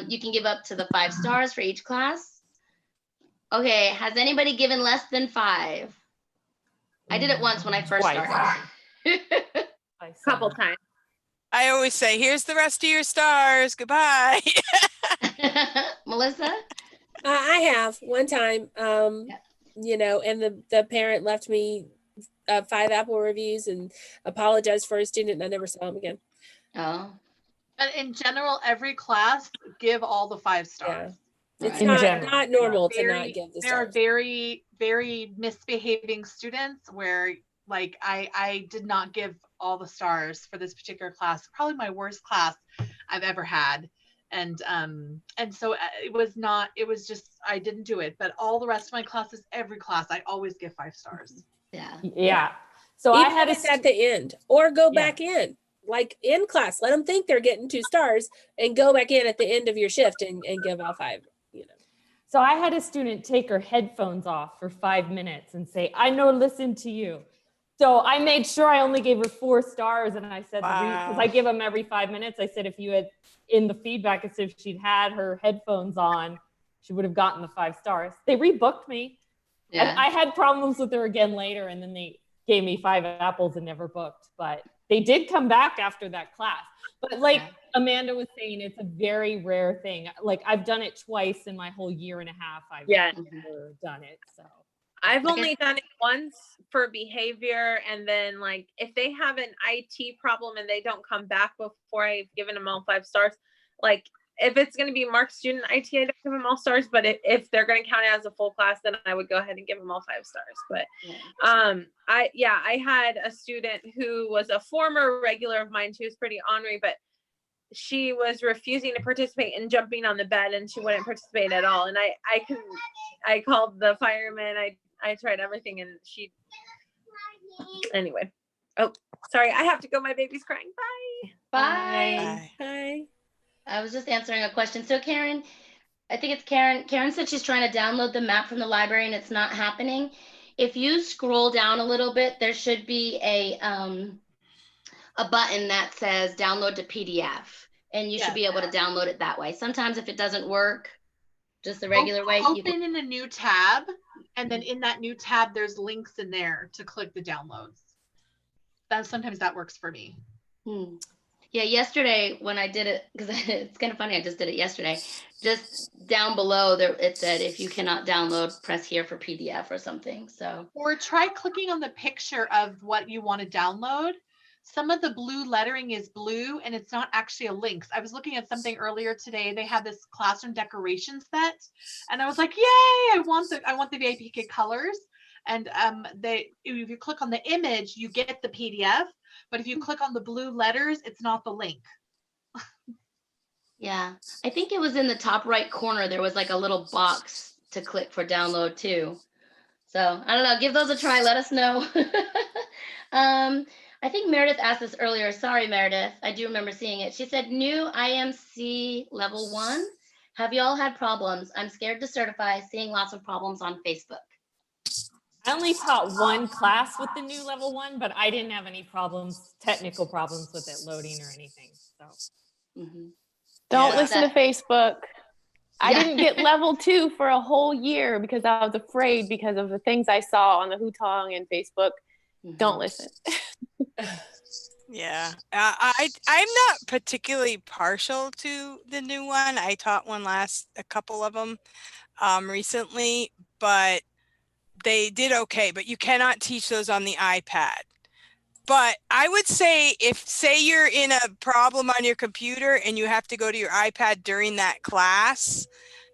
You can give up to the 5 stars for each class. Okay, has anybody given less than 5? I did it once when I first started.
Couple times.
I always say, here's the rest of your stars. Goodbye.
Melissa?
I have one time, and the parent left me 5 Apple reviews and apologized for a student, and I never saw him again.
Oh.
But in general, every class give all the 5 stars.
Yeah. It's not normal to not give the stars.
There are very, very misbehaving students where like I did not give all the stars for this particular class, probably my worst class I've ever had. And so it was just, I didn't do it, but all the rest of my classes, every class, I always give 5 stars.
Yeah. So
even
I had
if it's at the end, or go back in, like in class, let them think they're getting 2 stars and go back in at the end of your shift and give all 5,
So I had a student take her headphones off for 5 minutes and say, "I know, listen to you." So I made sure I only gave her 4 stars, and I said, because I give them every 5 minutes, I said, if you had in the feedback, as if she'd had her headphones on, she would have gotten the 5 stars. They rebooked me. Yeah. I had problems with her again later, and then they gave me 5 apples and never booked, but they did come back after that class. But like Amanda was saying, it's a very rare thing. Like I've done it twice in my whole year and a half. I've never done it. So
I've only done it once for behavior, and then like if they have an IT problem and they don't come back before I've given them all 5 stars, like if it's going to be marked student IT, I don't give them all stars. But if they're going to count it as a full class, then I would go ahead and give them all 5 stars. But I had a student who was a former regular of mine. She was pretty ornery, but she was refusing to participate in jumping on the bed, and she wouldn't participate at all. And I called the fireman. I tried everything, and anyway. Oh, sorry. I have to go. My baby's crying. Bye.
Bye.
Bye.
I was just answering a question. So Karen, I think it's Karen. Karen said she's trying to download the map from the library and it's not happening. If you scroll down a little bit, there should be a button that says download to PDF, and you should be able to download it that way. Sometimes if it doesn't work, just the regular way.
Open in a new tab, and then in that new tab, there's links in there to click the downloads. Sometimes that works for me.
Yeah, yesterday when I did it, because it's kind of funny, I just did it yesterday. Just down below there, it said if you cannot download, press here for PDF or something. So, or
try clicking on the picture of what you want to download. Some of the blue lettering is blue, and it's not actually a link. I was looking at something earlier today. They have this classroom decoration set, and I was like, "Yay! I want the VIPKid colors." And if you click on the image, you get the PDF. But if you click on the blue letters, it's not the link.
Yeah, I think it was in the top right corner. There was like a little box to click for download too. So I don't know. Give those a try. Let us know. I think Meredith asked this earlier. Sorry, Meredith. I do remember seeing it. She said, new IMC level 1. Have y'all had problems? I'm scared to certify, seeing lots of problems on Facebook.
I only taught one class with the new level 1, but I didn't have any technical problems with it loading or anything. So
don't listen to Facebook. I didn't get level 2 for a whole year because I was afraid because of the things I saw on the Hutong and Facebook. Don't listen.
Yeah, I'm not particularly partial to the new one. I taught a couple of them recently, but they did okay. But you cannot teach those on the iPad. But I would say say you're in a problem on your computer and you have to go to your iPad during that class,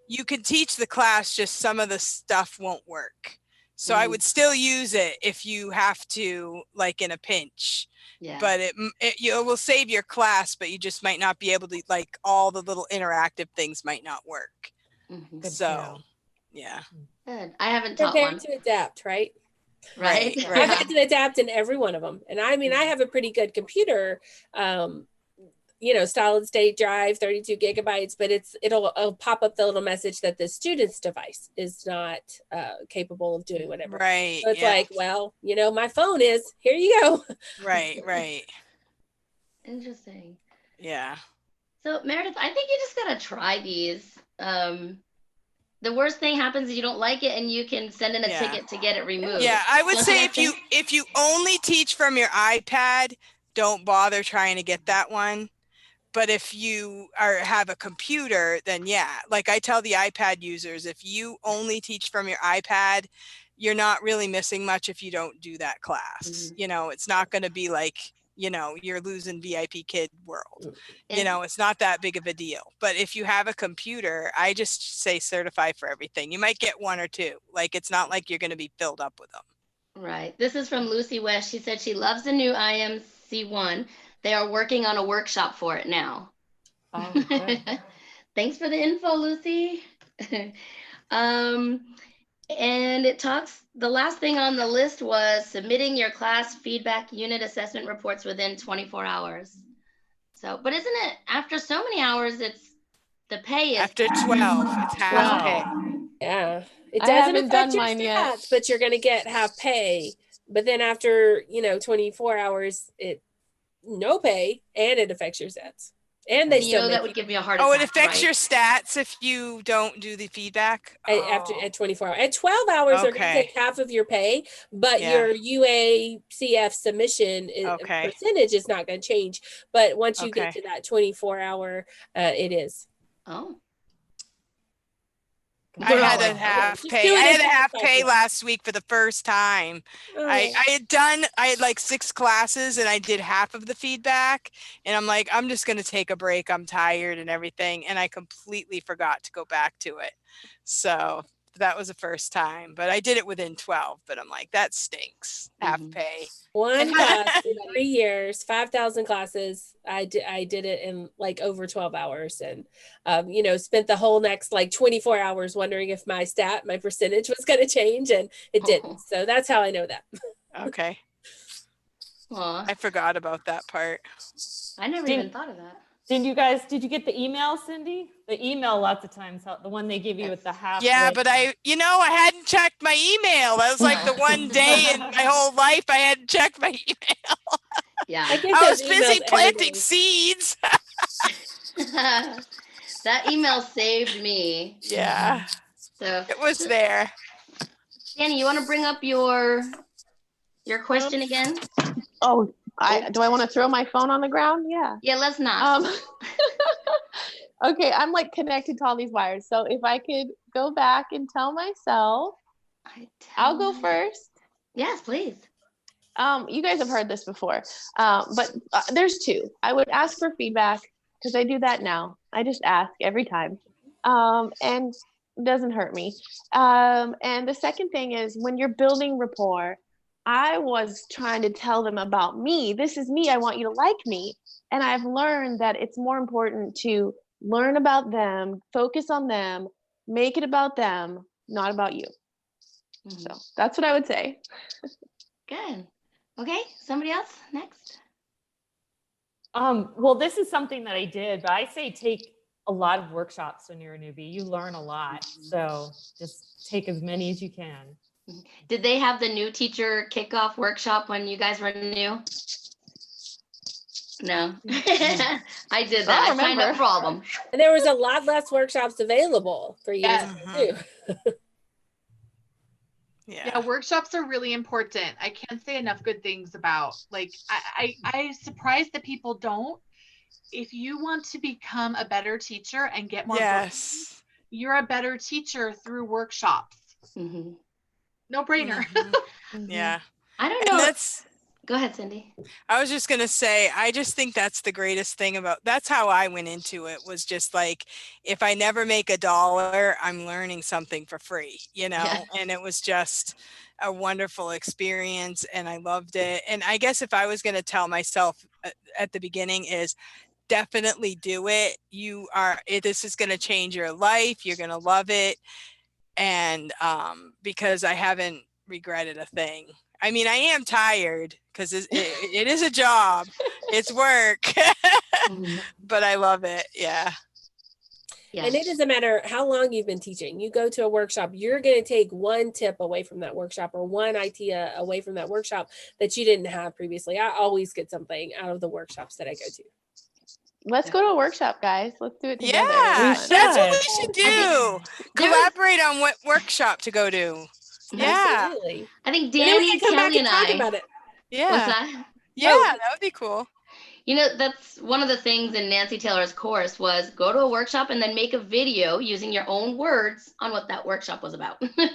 you can teach the class, just some of the stuff won't work. So I would still use it if you have to, like in a pinch. Yeah. But it will save your class, but you just might not be able to, like all the little interactive things might not work. So, yeah.
Good. I haven't taught
Prepare
one.
to adapt, right?
Right.
I've had to adapt in every one of them. And I mean, I have a pretty good computer, solid state drive, 32 gigabytes, but it'll pop up the little message that the student's device is not capable of doing whatever.
Right.
So it's like, well, my phone is, here you go.
Right.
Interesting.
Yeah.
So Meredith, I think you just gotta try these. The worst thing happens is you don't like it and you can send in a ticket to get it removed.
Yeah, I would say if you only teach from your iPad, don't bother trying to get that one. But if you have a computer, then like I tell the iPad users, if you only teach from your iPad, you're not really missing much if you don't do that class. It's not going to be like, you're losing VIPKid world. It's not that big of a deal. But if you have a computer, I just say certify for everything. You might get 1 or 2. Like, it's not like you're going to be filled up with them.
Right. This is from Lucy West. She said she loves the new IMC1. They are working on a workshop for it now. Oh, good. Thanks for the info, Lucy. And the last thing on the list was submitting your class feedback unit assessment reports within 24 hours. So, but isn't it after so many hours, it's the pay is
after 12, it's half pay.
Yeah. It doesn't affect your stats, but you're going to get half pay. But then after, 24 hours, no pay, and it affects your stats. And they still
that would give me a heart attack.
Oh, it affects your stats if you don't do the feedback?
At 24 hours. At 12 hours, they're going to take half of your pay, but your UACF submission percentage is not going to change. But once you get to that 24 hour, it is.
Oh.
I
We're
had
all
a
like,
half
just
pay.
do it
I
as
had a
soon as
half pay
possible.
last week for the first time. I had like 6 classes and I did half of the feedback and I'm like, I'm just going to take a break. I'm tired and everything. And I completely forgot to go back to it. So that was the first time, but I did it within 12, but I'm like, that stinks. Half pay.
One class in 3 years, 5,000 classes. I did it in like over 12 hours and, spent the whole next like 24 hours wondering if my percentage was going to change, and it didn't. So that's how I know that.
Okay.
Aw,
I forgot about that part.
I never even thought of that.
Did you get the email, Cindy? The email lots of times, the one they give you with the half.
Yeah,
rate.
but I hadn't checked my email. That was like the one day in my whole life I hadn't checked my email.
Yeah.
I get
I was
those
busy
emails every
planting
day.
seeds.
That email saved me.
Yeah,
So
it was there.
Danny, you want to bring up your question again?
Oh, do I want to throw my phone on the ground? Yeah.
Yeah, let's not.
Okay, I'm like connected to all these wires. So if I could go back and tell myself, I'll go first.
Yes, please.
You guys have heard this before, but there's 2. I would ask for feedback because I do that now. I just ask every time, and it doesn't hurt me. And the second thing is when you're building rapport, I was trying to tell them about me. This is me. I want you to like me. And I've learned that it's more important to learn about them, focus on them, make it about them, not about you. So that's what I would say.
Good. Okay, somebody else next.
Well, this is something that I did, but I say take a lot of workshops when you're a newbie. You learn a lot. So just take as many as you can.
Did they have the new teacher kickoff workshop when you guys were new? No. I did that. I signed up for all of them.
And there was a lot less workshops available for years too.
Yeah, workshops are really important. I can't say enough good things about, like, I'm surprised that people don't. If you want to become a better teacher and get more bookings, you're a better teacher through workshops. No brainer.
Yeah.
I don't know. Go ahead, Cindy.
I was just going to say, I just think that's the greatest thing that's how I went into it, was just like, if I never make $1, I'm learning something for free, and it was just a wonderful experience and I loved it. And I guess if I was going to tell myself at the beginning is definitely do it. This is going to change your life. You're going to love it. And because I haven't regretted a thing. I mean, I am tired because it is a job. It's work, but I love it. Yeah.
And it doesn't matter how long you've been teaching. You go to a workshop, you're going to take one tip away from that workshop or one idea away from that workshop that you didn't have previously. I always get something out of the workshops that I go to.
Let's go to a workshop, guys. Let's do it together.
Yeah, that's what we should do. Collaborate on what workshop to go to. Yeah.
Absolutely.
I think Danny, Kelly, and I.
Talk about it.
Yeah.
What's that?
Yeah, that would be cool.
That's one of the things in Nancy Taylor's course was go to a workshop and then make a video using your own words on what that workshop was about. So there's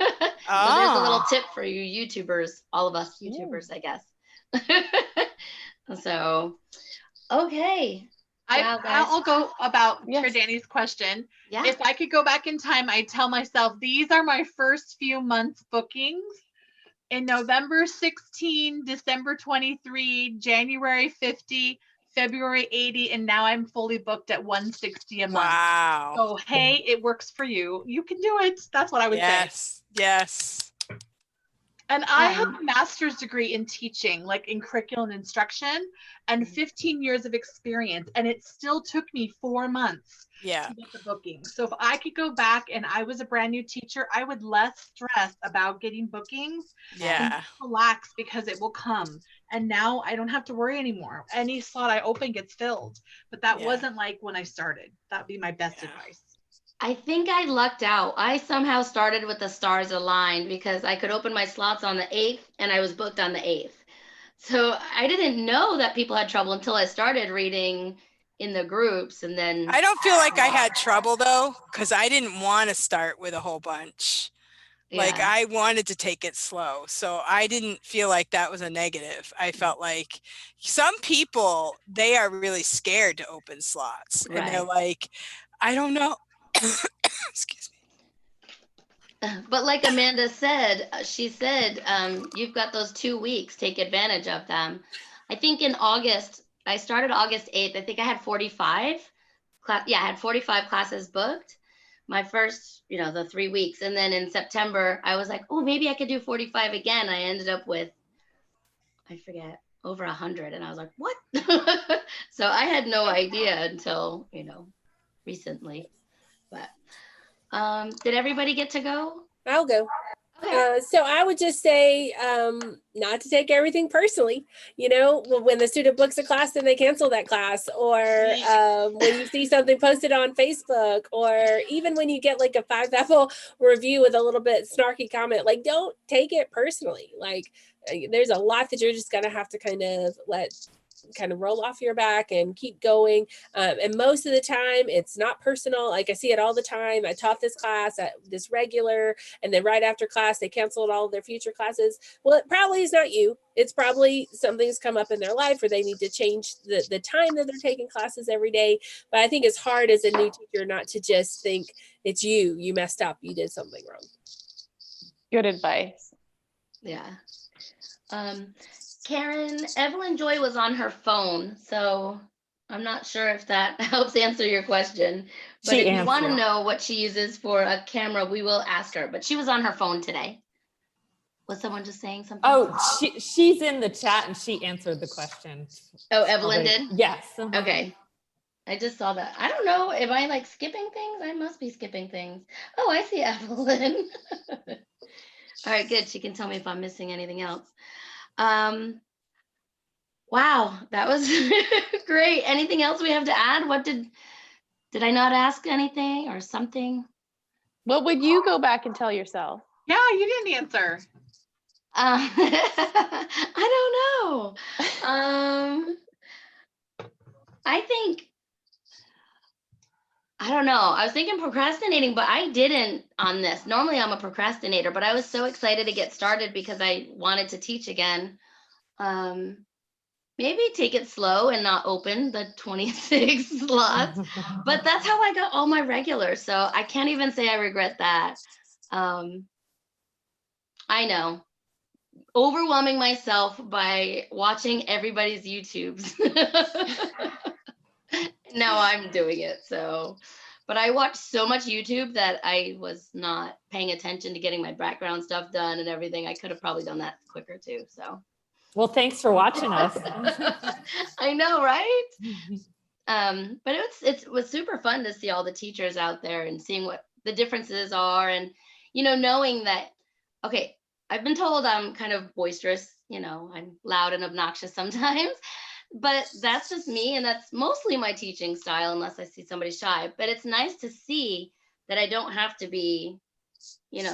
a little tip for you YouTubers, all of us YouTubers, I guess. So, okay.
I'll go for Danny's question.
Yeah.
If I could go back in time, I'd tell myself, these are my first few months bookings. In November 16, December 23, January 50, February 80, and now I'm fully booked at 160 a month.
Wow.
So, hey, it works for you. You can do it. That's what I would say.
Yes.
And I have a master's degree in teaching, like in curriculum instruction, and 15 years of experience. And it still took me 4 months to get the booking. So if I could go back and I was a brand new teacher, I would less stress about getting bookings. And relax because it will come. And now I don't have to worry anymore. Any slot I open gets filled. But that wasn't like when I started. That'd be my best advice.
I think I lucked out. I somehow started with the stars aligned because I could open my slots on the 8th and I was booked on the 8th. So I didn't know that people had trouble until I started reading in the groups, and then
I don't feel like I had trouble though, because I didn't want to start with a whole bunch. Like
yeah.
I wanted to take it slow. So I didn't feel like that was a negative. I felt like some people, they are really scared to open slots. And they're
Right.
like, I don't know. Excuse me.
But like Amanda said, she said, you've got those 2 weeks, take advantage of them. I think in August, I started August 8th. I think I had 45 I had 45 classes booked my first, the 3 weeks. And then in September, I was like, oh, maybe I could do 45 again. I ended up with, I forget, over 100. And I was like, what? So I had no idea until, recently. But did everybody get to go?
I'll go.
Okay.
So I would just say not to take everything personally. When the student books a class, then they cancel that class. Or when you see something posted on Facebook, or even when you get like a 5-apple review with a little bit snarky comment, like don't take it personally. Like there's a lot that you're just going to have to kind of roll off your back and keep going. And most of the time it's not personal. Like I see it all the time. I taught this class at this regular, and then right after class, they canceled all of their future classes. Well, it probably is not you. It's probably something's come up in their life, or they need to change the time that they're taking classes every day. But I think it's hard as a new teacher not to just think it's you messed up. You did something wrong.
Good advice.
Yeah. Karen, Evelyn Joy was on her phone, so I'm not sure if that helps answer your question. But if you want to know what she uses for a camera, we will ask her. But she was on her phone today. Was someone just saying something?
Oh, she's in the chat and she answered the question.
Oh, Evelyn did?
Yes.
Okay. I just saw that. I don't know. Am I like skipping things? I must be skipping things. Oh, I see Evelyn. All right, good. She can tell me if I'm missing anything else. Wow, that was great. Anything else we have to add? What did I not ask anything or something?
What would you go back and tell yourself?
Yeah, you didn't answer.
I don't know. I don't know. I was thinking procrastinating, but I didn't on this. Normally I'm a procrastinator, but I was so excited to get started because I wanted to teach again. Maybe take it slow and not open the 26 slots, but that's how I got all my regulars. So I can't even say I regret that. I know. Overwhelming myself by watching everybody's YouTubes. Now I'm doing it. So, but I watched so much YouTube that I was not paying attention to getting my background stuff done and everything. I could have probably done that quicker too. So.
Well, thanks for watching us.
I know, right? But it was super fun to see all the teachers out there and seeing what the differences are, and knowing that, okay, I've been told I'm kind of boisterous, I'm loud and obnoxious sometimes, but that's just me, and that's mostly my teaching style unless I see somebody shy. But it's nice to see that I don't have to be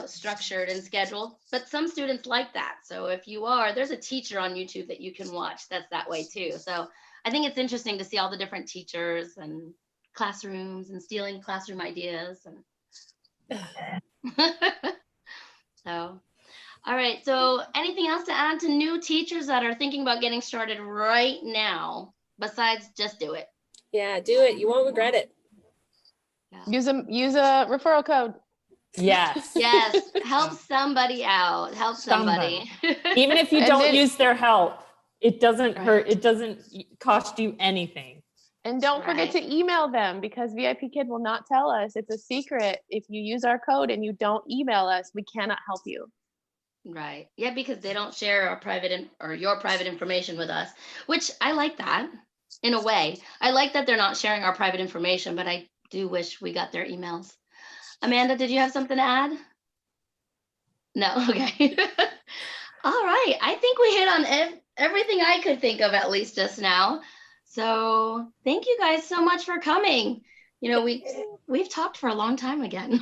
structured and scheduled, but some students like that. So if you are, there's a teacher on YouTube that you can watch that's that way too. So I think it's interesting to see all the different teachers and classrooms and stealing classroom ideas. And so, all right. So anything else to add to new teachers that are thinking about getting started right now, besides just do it?
Yeah, do it. You won't regret it.
Yeah.
Use a referral code.
Yes.
Yes. Help somebody out. Help somebody.
Even if you don't use their help, it doesn't hurt. It doesn't cost you anything.
And don't forget to email them, because VIPKid will not tell us. It's a secret. If you use our code and you don't email us, we cannot help you.
Right. Yeah, because they don't share our private or your private information with us, which I like that in a way. I like that they're not sharing our private information, but I do wish we got their emails. Amanda, did you have something to add? No? Okay. All right. I think we hit on everything I could think of, at least just now. So thank you guys so much for coming. We've talked for a long time again.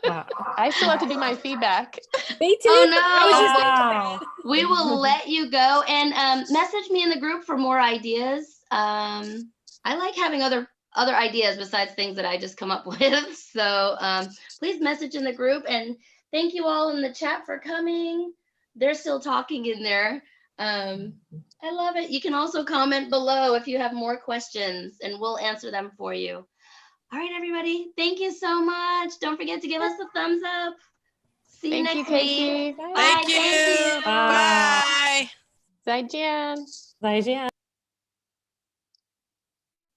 I still have to do my feedback.
Me too.
Oh no. We will let you go, and message me in the group for more ideas. I like having other ideas besides things that I just come up with. So please message in the group, and thank you all in the chat for coming. They're still talking in there. I love it. You can also comment below if you have more questions, and we'll answer them for you. All right, everybody. Thank you so much. Don't forget to give us a thumbs up. See you
Thank you,
next week.
Kasie.
Bye.
Thank you.
Thank you.
Bye.
再见。
再见。